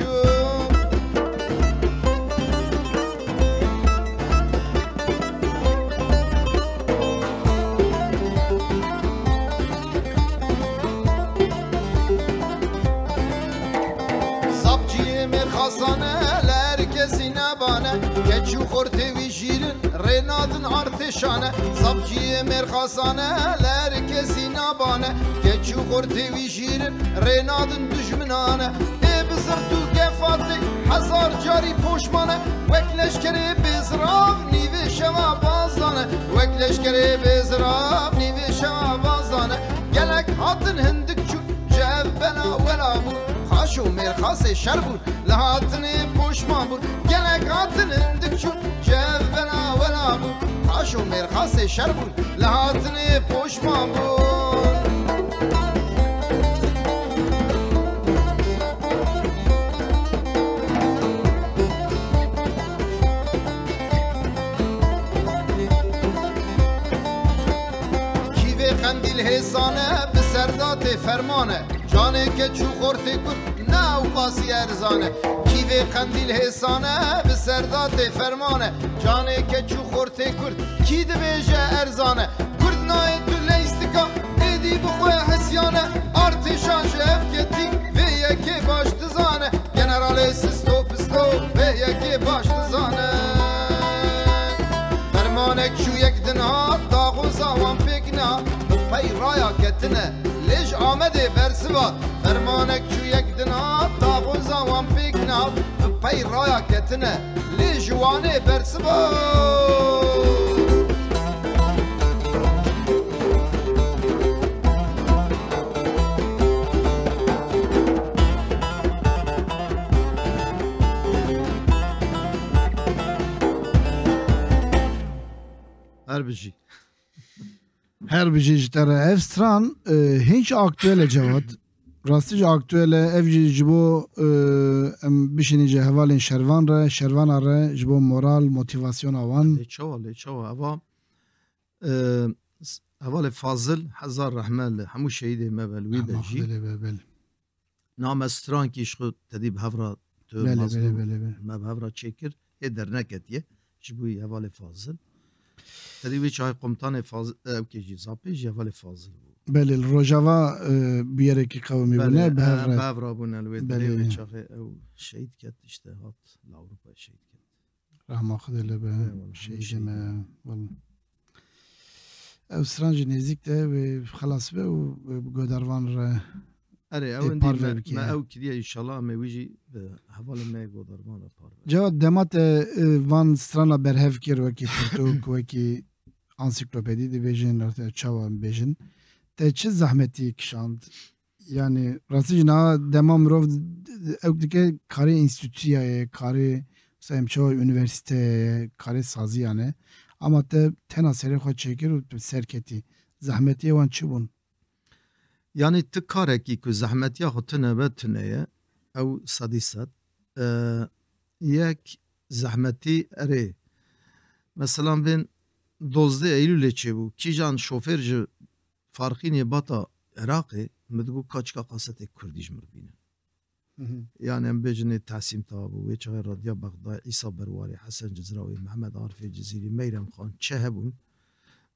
Keçu xortevi jirin renadın arteşane Sabciye merxasane lerkesi nabane Keçu xortevi jirin renadın düşmünane Ebzırtu gefati hazar cari poşmane Vekleşkere bezrav nive şeva bazane Vekleşkere bezrav nive şeva bazane Gelek hatın hindikçu cevbena vela bu Haşu merxase şerbun Lahatını poşman bu Gelek hatın hindikçu cevbena vela bu Haşu merxase şerbun Lahatını poşman bu Qandil hesane bi serdate fermane Cane ke çu xorte kur nav qasi erzane Kive qandil hesane bi serdate fermane Cane ke çu xorte kur ki dibêje erzane Kurd nayê tu leystika êdî bixwe hesyane Artêşa ji ev ketî vê yekê baş dizane Generalê sisto pisto vê yekê baş dizane Fermanek çu yek din hat daxoza wan pêk nehat Pey raya ketine Lêj Amedê bersivat Fermanek çû yek din hat Daxoza wan pêk nehat Pey raya ketine Lêj wanê bersivat Her bir şey. Her bir şey işte ev stran hiç aktüele cevat. Rastice aktüele ev jibo bir şey nice hevalin şervan ara jibo moral motivasyon avan. Leçava ama heval fazıl hazar rahmel hamu şehide mebel ve deji. Nam stran ki şu tedib havra mebhavra çekir ye dernek etiye jibo heval fazıl. تدیوی چای قمتان فاضل اوکی زاپی جوال فاضل بود. بله روجاوا بیاره کی قومی بونه به رابون الوید بله چای او شهید کرد اشتهات لاوروپا شهید کرد. رحم خدا لبه شهید ما والله. استرانج نزدیک ده و خلاص به و گودروان را. اره اون دی ما او کدیه انشالله میویجی به حوال ما گودروان را پار. جواد دمات وان استرانا برهف کر و کی ترتوک و کی ansiklopedi de bejin artı çavan bejin te çi zahmeti kişand yani rasijna demam rov evdike kare enstitüye kare semço üniversite kare sazı yani ama te tena seri xo çekir serketi zahmeti wan çibun yani te kare ki ku zahmeti ya xotne betneye ev sadisat yek zahmeti ere mesela ben 12 Eylül'e çebu kijan şoförcü farkini bata Irak'ı medgu kaçka kasete Kurdiş mürbine. Yani em bejne Tahsim Tabu ve çay radya Bagda İsa Bervari Hasan Cizrawi Mehmet Arif Ciziri Meyrem Khan çehebun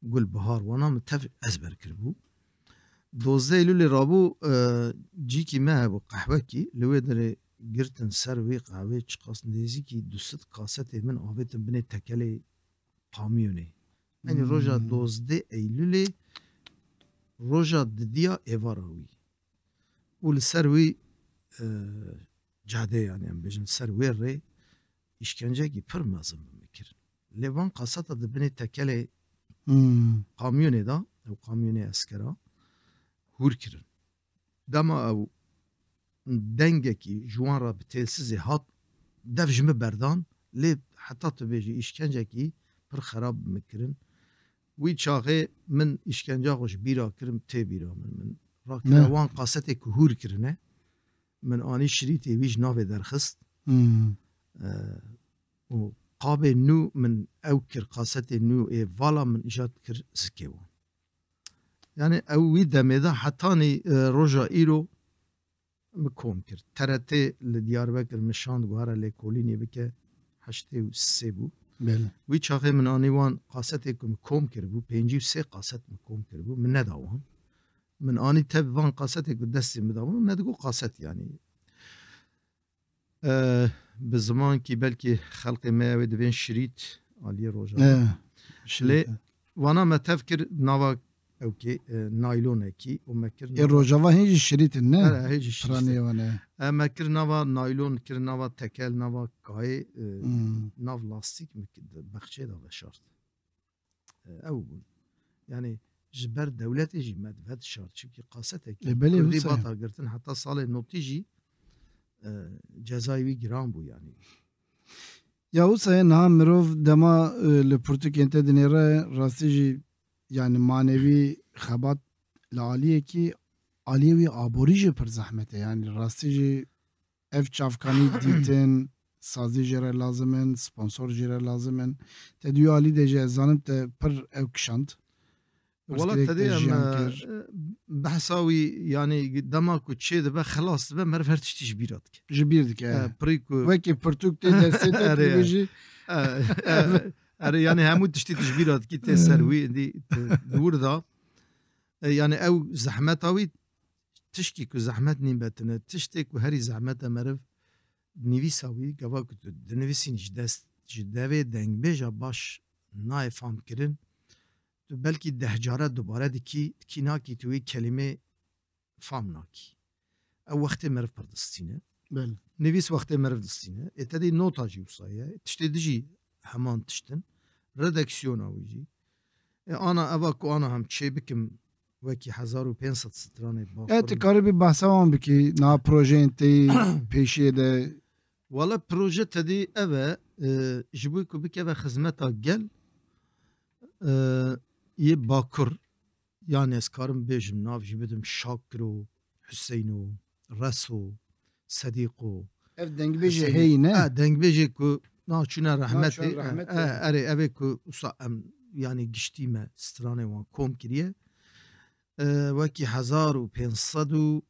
gul bahar wana mtef ezber kirbu 12 Eylül'e rabu ciki me bu kahve ki lewedere girtin ser ve kahve çıkasın dezi ki dusit kasete min abetin bine tekele kamyoni. Yani roja 12 Eylül'e roja didiya evarawi. Ul servi cade yani em bejin servi re işkence ki pır mazım mikir. Levan kasata da bine tekele kamyoni da o kamyoni askera hur kirin. Dama o denge ki juan ra bitelsiz hat devjimi berdan le hatta tbeji işkence ki pır xarab mikirin. Wî çaxê min îşkenca xwe ji bîra kirim tê bîra min rakira wan qasetê ku hûr kirine min anî şirîtê wî ji navê derxist و قاب نو من او کر قاست نو ای والا من ایجاد کر زکیوان یعنی او وی دمیده حتانی روژا ایرو مکوم کرد ترته لدیار بکر مشاند گوهره لیکولینی بکه 83 بو بله وی چاقه من آنیوان قاست کم کوم کرد بو 53 قاست مکوم کرد بو من نداوان من آنی تب وان قاست که دستی مداوان من ندگو قاست یعنی به زمان که بلکه خلق ما دوین شریط علی روژا لی وانا ما تفکر نوا اوکی نایلونه کی و مکر ای روژاوا هیچ شریط نه هیچ شریط پرانی ونه مکر نوا نایلون کر نوا تکل نوا کای ناو لاستیک بخچه دا بشارت او بون یعنی جبر دولت جی مدفد شارت چونکه قاسته کی کردی باتا گرتن حتی سال نوتی جی جزایوی گرام بو یعنی یا اوسا نه مروف دما لپورتوکینت دنیره راستی جی yani manevi xebat li aliyê ki aliyê wî aborî jî pir zehmet e yani rastî jî ev çavkanî dîtin sazî jî re lazim in sponsor jî re lazim in te dû alî de jî ez zanim te pir ew kişand Wala tedê em behsa wî yanî dema ku çê dibe xilas dibe meriv her tiştî ji bîra dike ji bîr dike pirî ku wekî pirtûk tê destê te jî اره یعنی همو تشتی تجبیرات کی تی سروی دی دور دا یعنی او زحمت آوی تشکی که زحمت نیم بتنه تشتی که هری زحمت مرف نویس آوی گوا که تو دنویسین جدست جدوی دنگ بیجا باش نای فهم کرن تو بلکی دهجاره دوباره دی کی ناکی توی کلمه فهم ناکی او وقت مرف پردستینه نویس وقت مرف دستینه اتدی نوتا جی وصایه تشتی دیجی همان تشتن redüksiyon avici. Ana eva ku ana hem çe bikim veki 1500 strane bakırım. Evet, karibi bahsa var mı ki na projen te peşiye de? Valla proje tedi eve jibu ku bik eve hizmeta gel ye bakır yani eskarım bejim nav jibedim Şakro, Hüseyno, Reso, Sediko. Ev dengbeji hey ne? Dengbeji ku ناچونه رحمت اره اوه که اصلا یعنی گشتیمه سترانه وان کوم کریه وکی 1500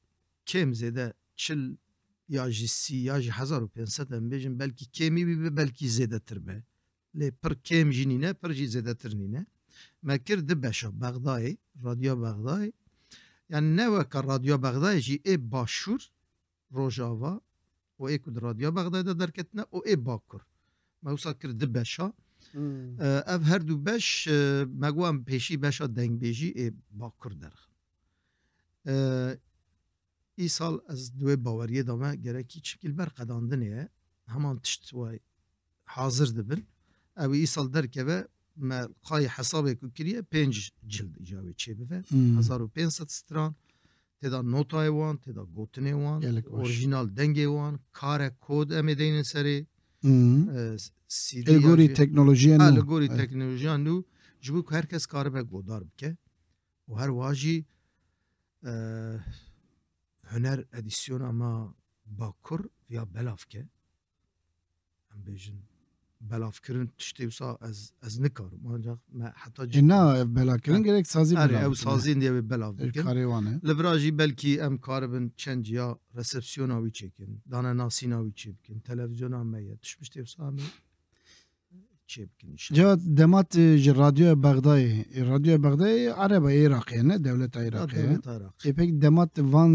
کم زده 40 یا جسی یا 1500 هم بیجن بلکی کمی بی بلکی زده تر به لی پر کم جینینه پر جی زده تر نینه مکر ده بشا بغدای رادیو بغدای یعنی نه وکر رادیو بغدای جی ای باشور روژاوا و ای کد رادیو بغدای ده درکتنه و ای باکر موسا کرد بشا اف هر دو بش مگوام پیشی بشا دنگ بیجی ای باکر درخ ای سال از دوی باوریه دامه گرکی چکیل بر قداندنه همان تشت وای حاضر دبن او ای سال درکه و ما قای حسابه که کریه 5 جلد اجابه چه بفه 1500 ستران تدا نوتای وان تدا گوتنه وان اورجینال دنگی وان کار کود امیدین سری الگوری تکنولوژی نو الگوری تکنولوژی نو جبو که herkes کار به گودار بکه و هر واجی هنر ادیسیون اما باکر یا بلاف که هم بیجن بلاف کرن تشتی وسا از نکارم ancak حتی نه بلاف کرن gerek sazı belav ev sazin diye bir belav bikin kariwane livraji belki em karibin çend ya resepsiyon avi çekin dana nasin avi çekin televizyon ameye düşmüştü wsa çekin işte جا دمات رادیو بغداد رادیو بغداد عربه عراقی نه دولت عراقی پک دمات وان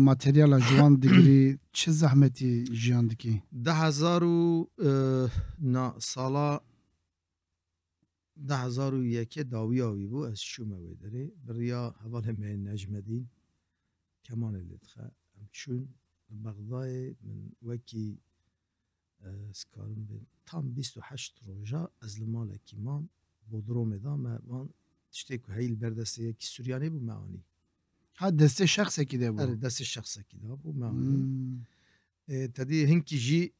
ماتریال جوان دیگری چه زحمتی جیان دکی 10000 نا سالا 10001 داویاوی بو از شومه ودری بریا حوال من نجمدین كمان اللي دخل چون بغداد من وکی سکارم بین tam 28 روزا از المال کیمام بودروم دام وان تشتی که هیل بردسته کی سوریانی بو معانی ها دسته شخصی کی ده بو دسته شخصی کی ده بو معانی تدی هنکی جی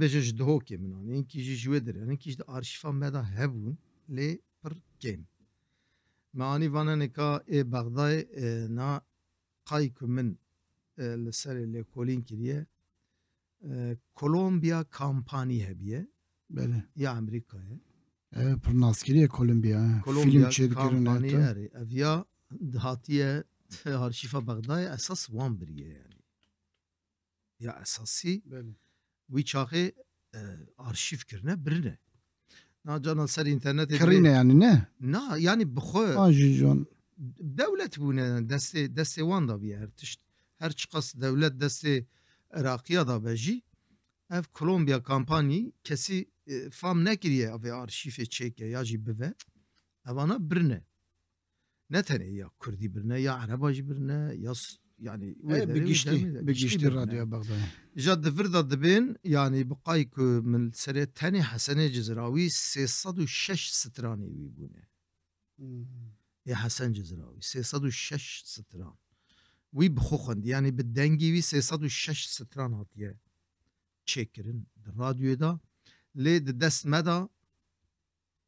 بجش دهو کی منانی هنکی جی جوه در هنکی جی آرشیفان مدا هبون لی پر کیم معانی وانا نکا بغداد نا قای که من لسر لی کولین کریه Kolombiya kampanya hebiye بله ya Amerika'ya. پر ناسکریه کولومبیا فیلم چه دکرن kampanya eri. Evya hatiye arşifa Bagdad'ya esas wan biriye yani. Ya esası بله wî çaxê arşiv kirine birine. Na cana ser internetê کرینه یعنی نه na yani bixwe آجی جان devlet bûne destê wan da bîye her tişt her çiqas devlet destê Iraqiya da be jî ev Kolombiya kampanyî kesî fam nekiriye evê arşîvê çêke ya jî bive evana birine. Ne tenê ya Kurdî birine ya Ereba jî birine ya yani بگیشتی رادیو بغداد جا devir da dibên yani bi qay ku min serê tenê Hesenê Cizrawî 306 stranê wî bûne. Ya Hesen Cizrawî 306 stran. Wî bixuxand yani bi dengî wî 306 stran hatiye çêkirin di radyoya da lê di dest me da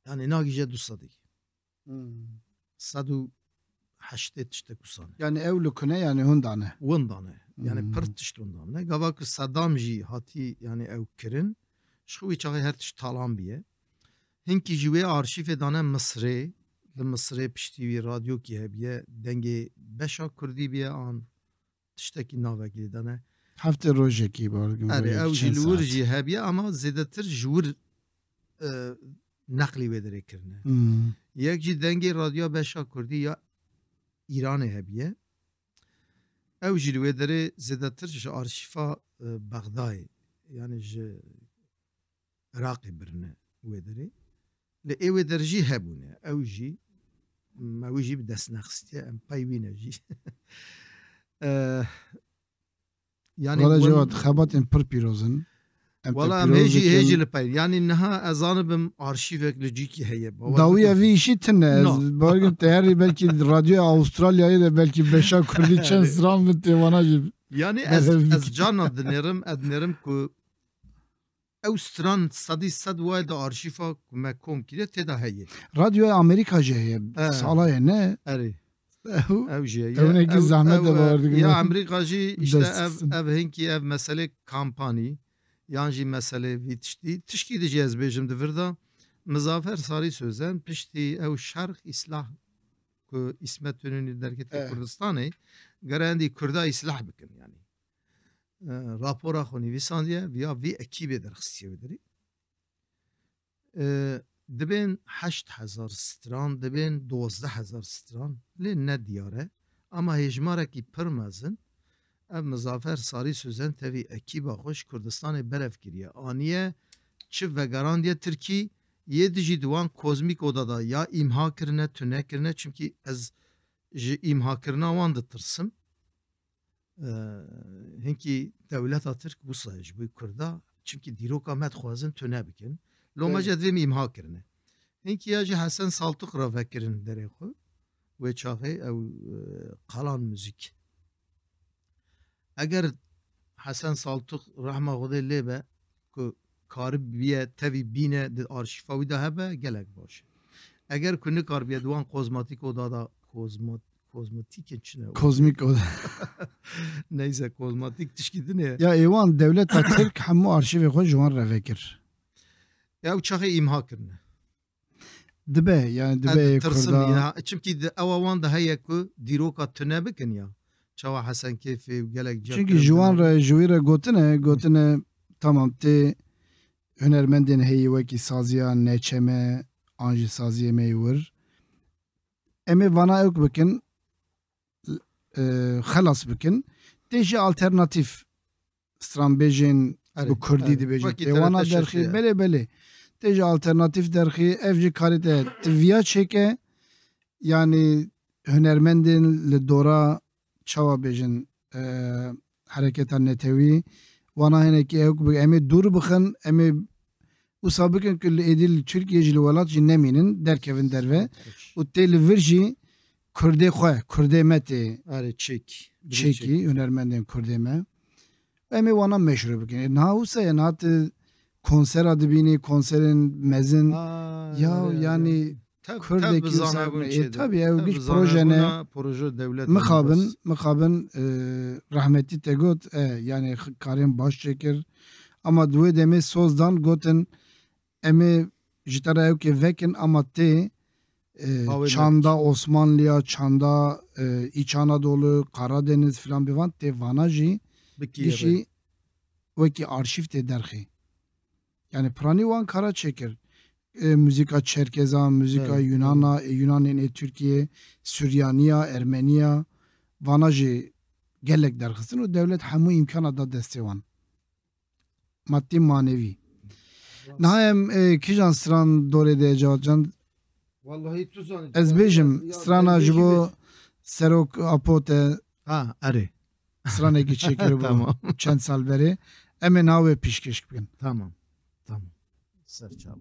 yani nagîje 200 180 tiştek kusan. Yani ev lukune yani hundane Windane yani pir tişt windane. Gava ku Saddam jî hatî yani ew kirin ji xwe wî çaxê her tişt talan biye. Hinkî ji wê arşîvê dane Misrê li Misrê piştî wî radyokî hebiye dengê beşa Kurdî biye an tiştekî navekî dane. hafte rojekî bargın Erê ew jî li wir jî hebiye ama zêdetir ji wir neqlî wê derê kirine. Yek jî dengê radyoya beşa Kurdî ya İranê hebiye. Ew jî li wê derê zêdetir ji arşîfa Bagdayê yani ji Iraqê birine wê derê. Li êwê der jî hebûne. Ew jî me wî jî bi dest nexistiye em peywîne jî. Yani Valla cevat xebatên pir pîrozin Wala em hêjî hêjî li pey yani niha ez zanibim arşîvek li cîkî heye. Dawiya vî işî tune bargın teyarî belki radyo Avustralyayê de belki beşa Kurdî çend stran bin têwana jî Yani ez cana dinêrim ku ew stran sedî sed waye de arşîfa ku me kom kiriye têda heye. Radyoya Amerika jî heye salayê ne Erê ew jî heye. ew nekî zehmet de bardigin Ya Amerîka jî işte ev hinkî ev meselê kampanî yan jî meselê vî tiştî tişkî dijî ez bêjim di vir da Mizaffer Sarî Sözen piştî ew şerx îslah ku İsmet İnönü derketê Kurdistanê gerendî Kurda îslah bikin yani. Rapora xwe nivîsandiye ya vî ekîbê derxistiye wê derê. Dibên 8000 stran dibên 12000 stran lê ne diyar e ama hejmarekî pir mezin ev Mizaffer Sarî Sözen tevî ekîba xwe ji Kurdistanê berev kiriye. Aniye çi vegerandiye Tirkî yê dijî diwan kozmîk oda da ya îmha kirine tune kirine çimkî ez ji îmhakirina wan ditirsim. Hinkî dewleta Tirk wisa ji wî Kurda çimkî dîroka me dixwazin tune bikin. Lomece divêm îmha kirine. Hinkî ya jî Hesen Saltuk ra vekirin derê xwe wê çaxê ew qalan müzik. Eger Hesen Saltuk rahma Xwedê lê be ku karibiye tevî bîne di arşîfa wî de hebe gelek baş. Eger ku nikarbiye diwan kozmatik oda da kozmatikên çi ne? kozmik oda Neyse kozmatik tişkî din e. ya êwan dewleta Tirk hemû arşîvê xwe ji wan revekir. Ya ew çaxê îmha kirine. Dibe yani dibe Kurda çimkî ewa wan de heye ku dîroka tune bikin ya. Çawa Hesen Keyfê gelek çünkü ji wan re ji wî re gotine tamam tê hunermendên heyî wekî saziya neçeme an jî saziyê me wir em ê vana ew bikin xelas bikin tê jî alternatîf stranbêjên bu Kurdî dibêjin têwana derxî belê tê jî alternatîf derxî ev jî karî te tiviya çêke yani hunermendên li dora çawa bêjin hereketa netewî wana hinekî ew em ê dûr bixin em ê wisa bikin ku li êdî li Tirkiye jî li welat jî nemînin derkevin derve û tê li vir jî Kurdê xwe Kurdê me tê çêkî hunermendên Kurdê me em ê wana meşru bikin niha wisa ye niha tu konsera dibînî konserên mezin ya yani Kurdeki uzanı tabii evlilik projene proje devlet mıkabın rahmetli tegot yani karim baş çekir ama duve deme sozdan goten emi jitara ev ki vekin ama te Çanda Osmanlıya, Çanda İç Anadolu, Karadeniz filan bivan te vanaji dişi veki arşiv te derxi. Yani prani wan kara çekir. Müzika Çerkezan, müzika Yunan'a, Yunan'ın Türkiye, Süryaniya, Ermeniya, vanaji gelek derxistin o devlet hamu imkana da destevan. Maddi manevi. Nahayem kijan stran dore de can Vallahi tuzan. Ez bejim strana jibo serok apote are. Straneki çekir bu çend sal beri. Eme nave pişkeş bikin. Tamam. Serçal.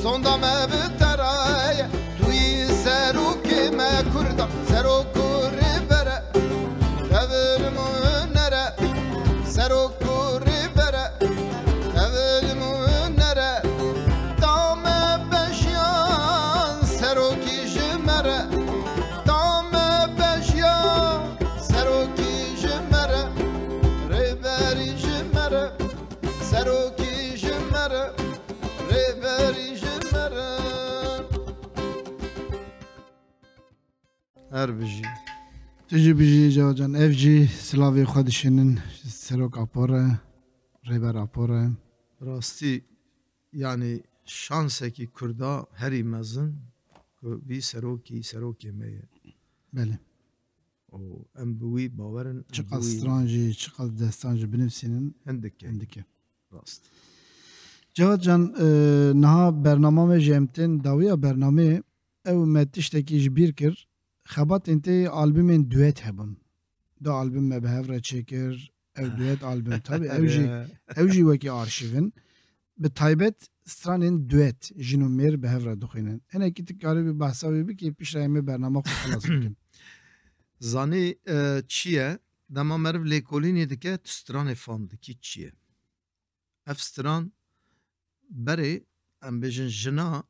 Sonda me bitaraye Tuyi seruki me kurda Seruku ribere Evil muhunere Seruku ribere Evil muhunere Dame beşyan Seruki jimere Dame beşyan Seruki jimere Riberi jimere هر بجی تجی بیجی جواد جان اف جی سلاوی خودشینن سروک اپاره ریبر اپاره راستی yani şanse ki Kurda heri mezin ku vî serokê me ye بله û em bi wî bawerin چقدر سترانجی چقدر دستانجی بنفسینن hindike هندکه rast. جواد جان نها برنامه جمتن داویا برنامه او متشتکی جبیر کر خبات انت آلبومین دویت هبون دا آلبوم me به هفره چکر او دویت آلبوم tabi evji wekî arşivin bi taybet stranên duet jin û mêr bi hev re dixwînin. Hinekî tu karî bir behsa wê bikî piştre em ê bername xwe xelas bikin. Zanî çi ye dema meriv lêkolînê dike tu stranê fan dikî çi ye ev stran berê em bêjin jina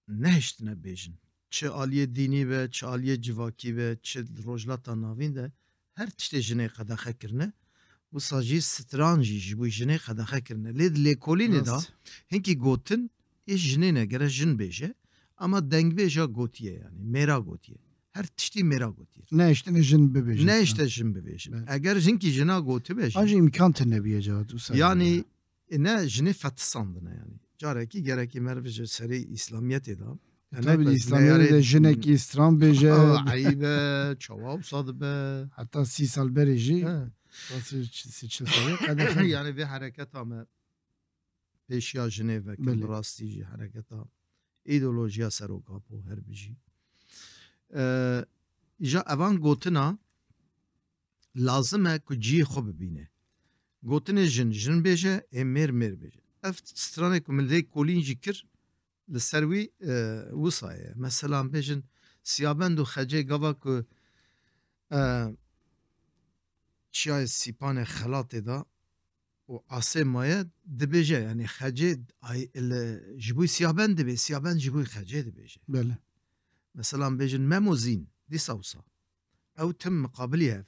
nehiştine bêjin çi aliyê dînî be çi aliyê civakî be çi rojlata navîn de her tiştê jinê qedexe kirine wisa jî stran jî ji bo jinê qedexe kirine lê di lêkolînê da hinkî gotin ê jinê ne gere jin bêje ama dengbêja gotiye yani mêra gotiye her tiştî mêra gotiye Ne iştine jin bibêjin. ne işte jin bibêjin eger hinkî jina gotî bêje Anjî imkan tune biye Cewad wisa. yani ne jinê fetisandine yani carekî gerekî meriv ji serê İslamiyetê da tabi İslamiyetê de jinekî stran bêje eybe çawa wisa dibe heta 30 sal berê jî yani vê hereketa me pêşiya jinê vekir bi rastî jî hereketa îdeolojiya serokapû her bijî îja evan gotina lazim e ku ciyê xwe bibîne gotinê jin jin bêje ê mêr mêr bêje ev stranê ku min lê kolîn jî kir li ser wî wisa ye mesela bêjin siyabend û xecê gava ku çiyayê sîpanê xelatê da û asê maye dibêje yani xecê ji bo siyabend dibe siyabend ji bo xecê dibêje bele mesela bêjin memozîn dîsa wisa ew tim miqabilî hev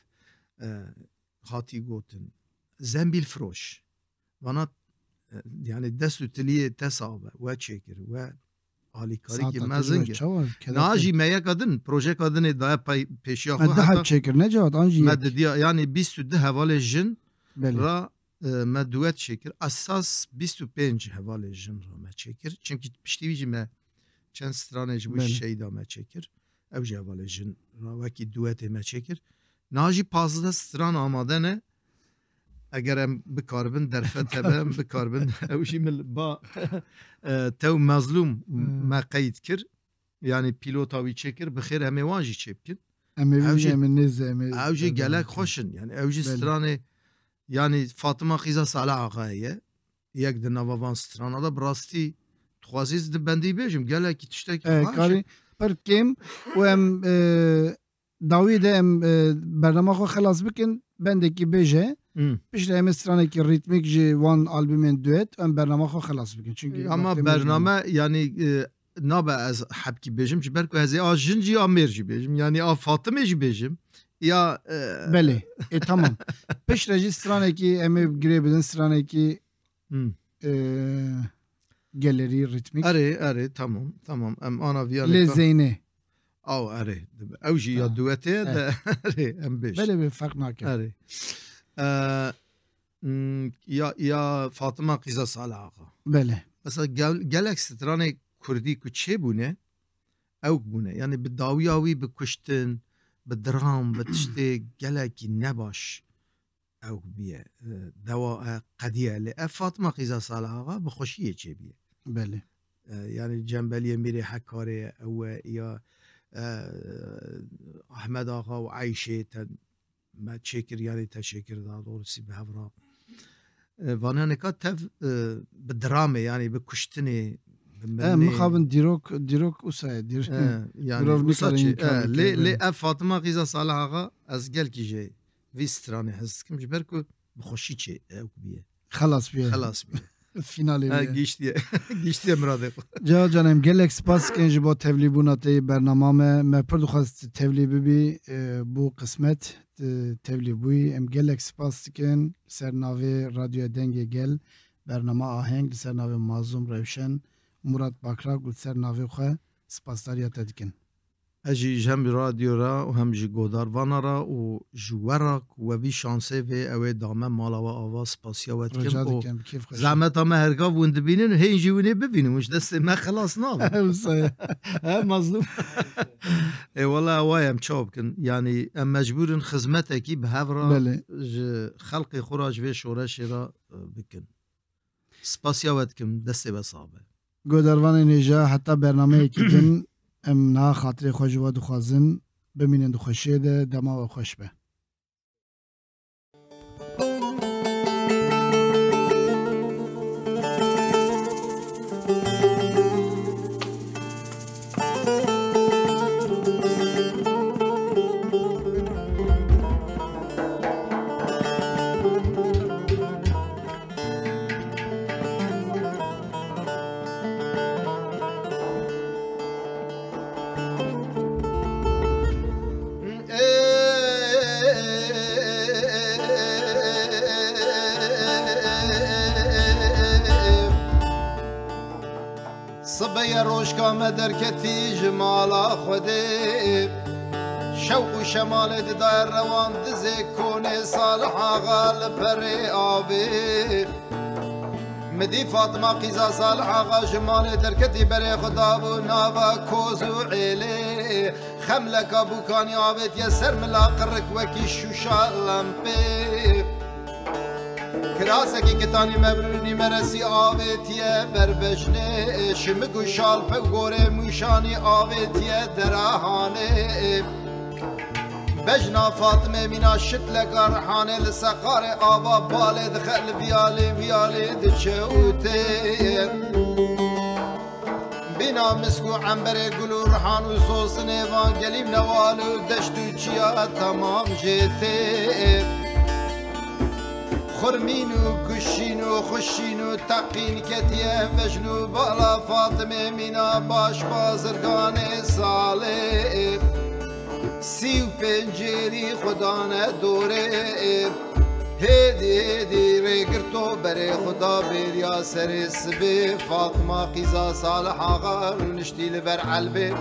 hatî gotin zembîl firoş vana yani dest û tiliyê te sabe we çêkir we alîkarîkî mezin najî me yeka din projeka dinê daye pêşiya xwe heta çêkir ne Cewad anjî me didiya yani 22 hevalê jin bele ra me duet çêkir esas 25 hevalê jin ra me çêkir çünkü piştî wî jî me çend stranê ji bo şeyda me çêkir ew jî hevalê jin ra wekî duetê me çêkir najî pazda stran amade ne eger em bikaribin derfet hebe em bikaribin ew jî min ba tew mezlûm me qeyd kir yani pîlota wî çêkir bi xêr em ê wan jî çê bikin em ê em ê nêz em ê ew jî gelek xweşin yani ew jî stranê yani Fatıma Xiza Saleh Ağa ye yek di nava van strana da bi rastî dixwazî di bendî bêjim gelekî tiştekî karî pir kêm û em dawî de em bername xwe xelas bikin bendekî bêje piştre em ê stranekî rîtmîk ji wan albûmên duet em bername xwe xelas bikin çünkü ama bername yani nabe ez hepkî bêjim ji ber ku ez ê a jin jî a mêr jî bêjim yani a Fatımê jî bêjim ya belê tamam piştre jî stranekî em ê girê bidin stranekî gelerî rîtmîk erê tamam em ana viyanê lê zeynê aw erê ew jî ya duetê de erê em bêj belê bê ferq nake erê ya Fatıma Xiza Saleh Ağa belê mesela gelek stranê Kurdî ku çê bûne ew bûne yani bi dawiya wî bi kuştin bi diram bi tiştê gelekî nebaş ew biye dewa qediye lê ev Fatıma Xiza Saleh Ağa bi xweşiyê çêbiye belê yani cembeliyê Mîrê Hekarê ew ya Ahmed Ağa û Eyşê te me çêkir yani te çêkir da doğrusî bi hev ra vananeka tev bi diramê yani bi kuştinê mixabin dîrok wisa ye lê ev Fatıma Xiza Saleh Ağa ez gelkî jê vî stranê hez dikim ji ber ku bi xweşî çê ew biye xelas biye finalê gîştiye miradê Cewad can em gelek spas dikin ji bo tevlîbûna te bernama me pir dixwast tevlî bibî bû qismet tevlî bûyî em gelek spas dikin ser navê radyoya dengê gel bernama aheng li ser navê Mazlûm Rewşen Murat Bakrak li ser navê xwe spasdariya te dikin اجی جهم رادیو را و هم جی گوداروانا را و جوارک و وی شانسه و اوه دامه مالا و آواز پاسیاوت رجا کم و دکم کیف خوش زحمت همه هرگاه وند بینن هی جیونه ببینم مش دست ما خلاص نابه مظلوم ای والله اوایم چاب کن یعنی ام مجبورن خدمت کی به هفرا بله خلق خوراج و شورش را بکن سپاسیاوت کم دست بسابه گودروان نیجا حتی برنامه که دن ام نا خاطر خوش و دخوازن بمینن دخوشه ده دما و خوش به صبي روشكا مدركتي جمالا خدي شوق شمال داير روان دزي كوني صالحا غال بري آبي مدي فاطمة قيزا صالحا غا جمال دركتي بري خدابو نافا كوزو عيلي خملك ابو كان يابت يسر ملاقرك وكي شوشا لمبي کراسکی کتانی مبرونی مرسی آویتیه بربجنه شمگو شال پو گوره موشانی آویتیه درهانه بجنا فاطمه مینا شتلگار حانه لسقار آوا باله دخل ویاله دچوته بینا مسکو عنبر گلو رحان و سوس نیوان گلیم نوالو دشتو چیا تمام جیته خرمين وكشين وخشين وتقين كتيه فشنو بالا فاطمه مينا باش بازرگان صالح سيو پنجيري خدانه دوره هدي ريگرتو بري خدا بريا سر سبي فاطمه قيزا صالح آغا نشتي لبر علبه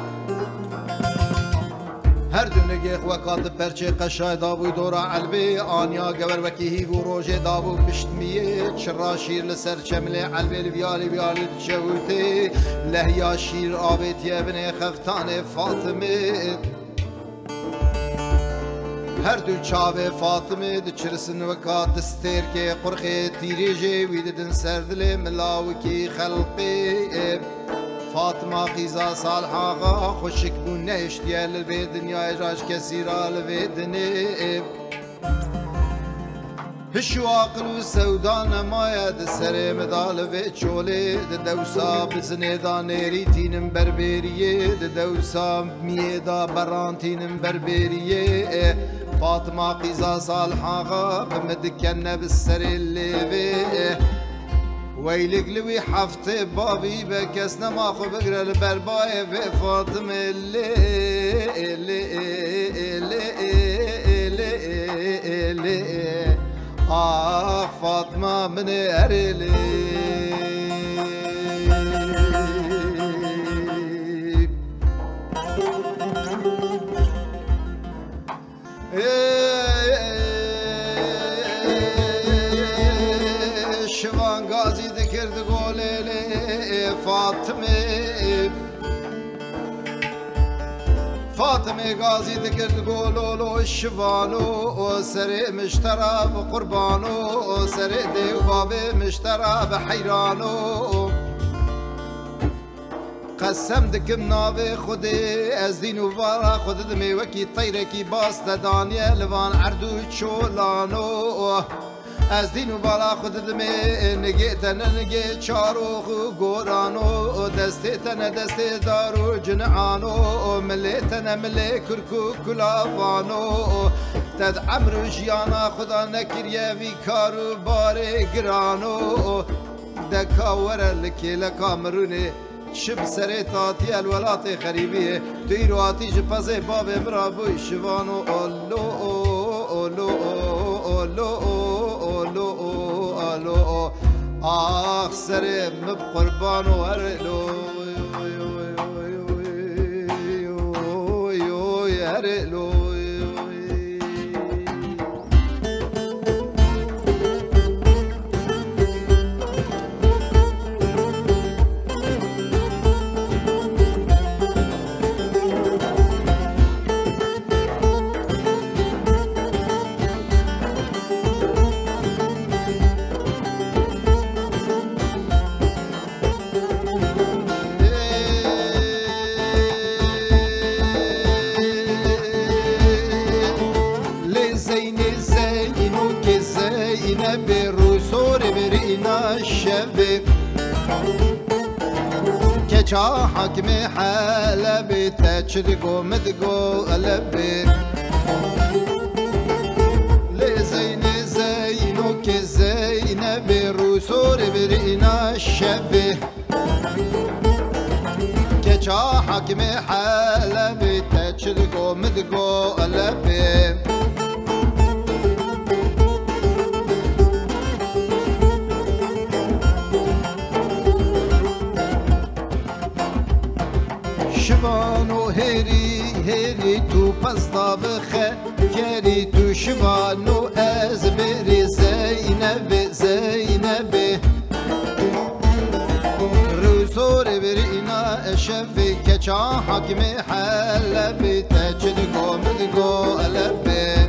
هر دونگه وکات پرچه قشای دابوی دورا علبه آنیا گور وکی هیو و روژه دابو پشتمیه چرا شیر لسر چمله علبه بیالی تشوته لحیا شیر آبیتیه بنه خفتان فاطمه هر دو چاوه فاطمه د چرسن وکات استیر که قرخه تیریجه ویددن سردل ملاوکی خلقه فاطمه قیزا صالحا غا خوشک بون نشتیه لبی دنیا اجراج کسی را لبی دنه هشو عقل و سودا نماید سر مدال و چوله دوسا بزنه دا نیری تینم بربریه دوسا میدا بران تینم بربریه فاطمه قیزا صالحا غا بمدکنه بسر الليبه ويلك لوي حفت بابي بكس نما خو بقرا البرباي في فاطمه اللي فاطمه من ارلي شوان غازي ذكرت قولي فاطمه غازي ذكرت قولو الشفانو سري مشترى بقربانو سري ديوبابي مشترى بحيرانو قسم دكم ناوي خدي ازدين وبارا خد دمي وكي طيركي باس دانيا لوان عردو تشولانو از دین و بالا خود دمی نگی تن نگی چارو خو گورانو دستی تن دستی دارو جنعانو ملی تن ملی کرکو کلافانو تد عمرو جیانا خدا نکریه وی کارو باره گرانو دکاور لکی لکامرونه شب سر تاتی الولات خریبیه دیرو آتیش پزه باب مرابوی شوانو اولو اولو اولو الو آخ سر مب قربان و ارلو برلوی كجا حكم حلبي تشرقو مدقو قلبي لزين زينو كزينب الرسول برئنا الشبه كجا حكم حلبي تشرقو مدقو قلبي شوانو هری تو پستا بخه کری تو شوانو از بری زینب روزور بری اینا اشفی کچا حکم حلبی تجد گو علبی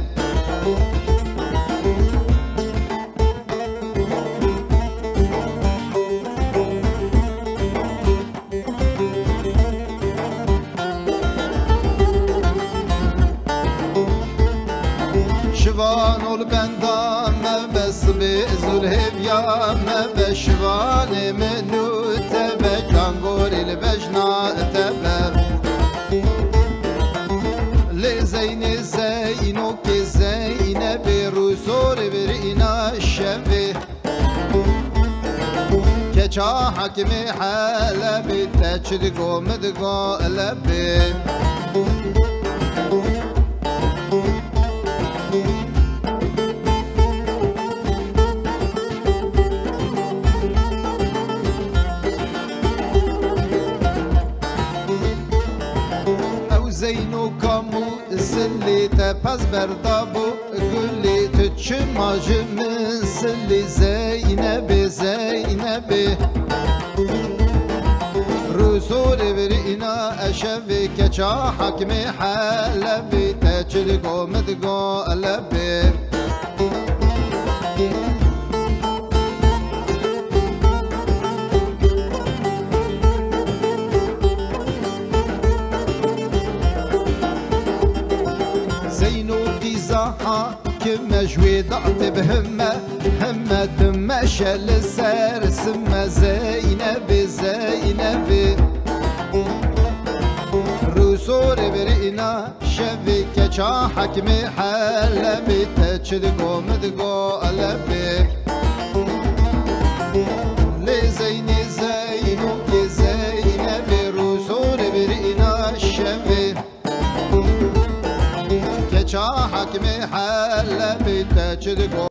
شوان البندام بس بزلهب يا بشوان منو تبا جانغور البجنا تبا لزين زينو كزينب رسول برئنا الشبه كجا حكم حلبي تشرقو مدقو قلبي زينو كامو سلي تباز بردابو كلي تتشماج من سلي زينب رسول برئنا أشفي كجا حكم حلبي تجرقو مدقو قلبي كم جوي ضعت بهمة همة تمشى للسار سما زينب رسول برئنا شفي كجا حكم حلبي تجرقو مدقو قلبي لزيني زينو كزينب رسول برئنا شفي كجا حكم حلبي تجرقو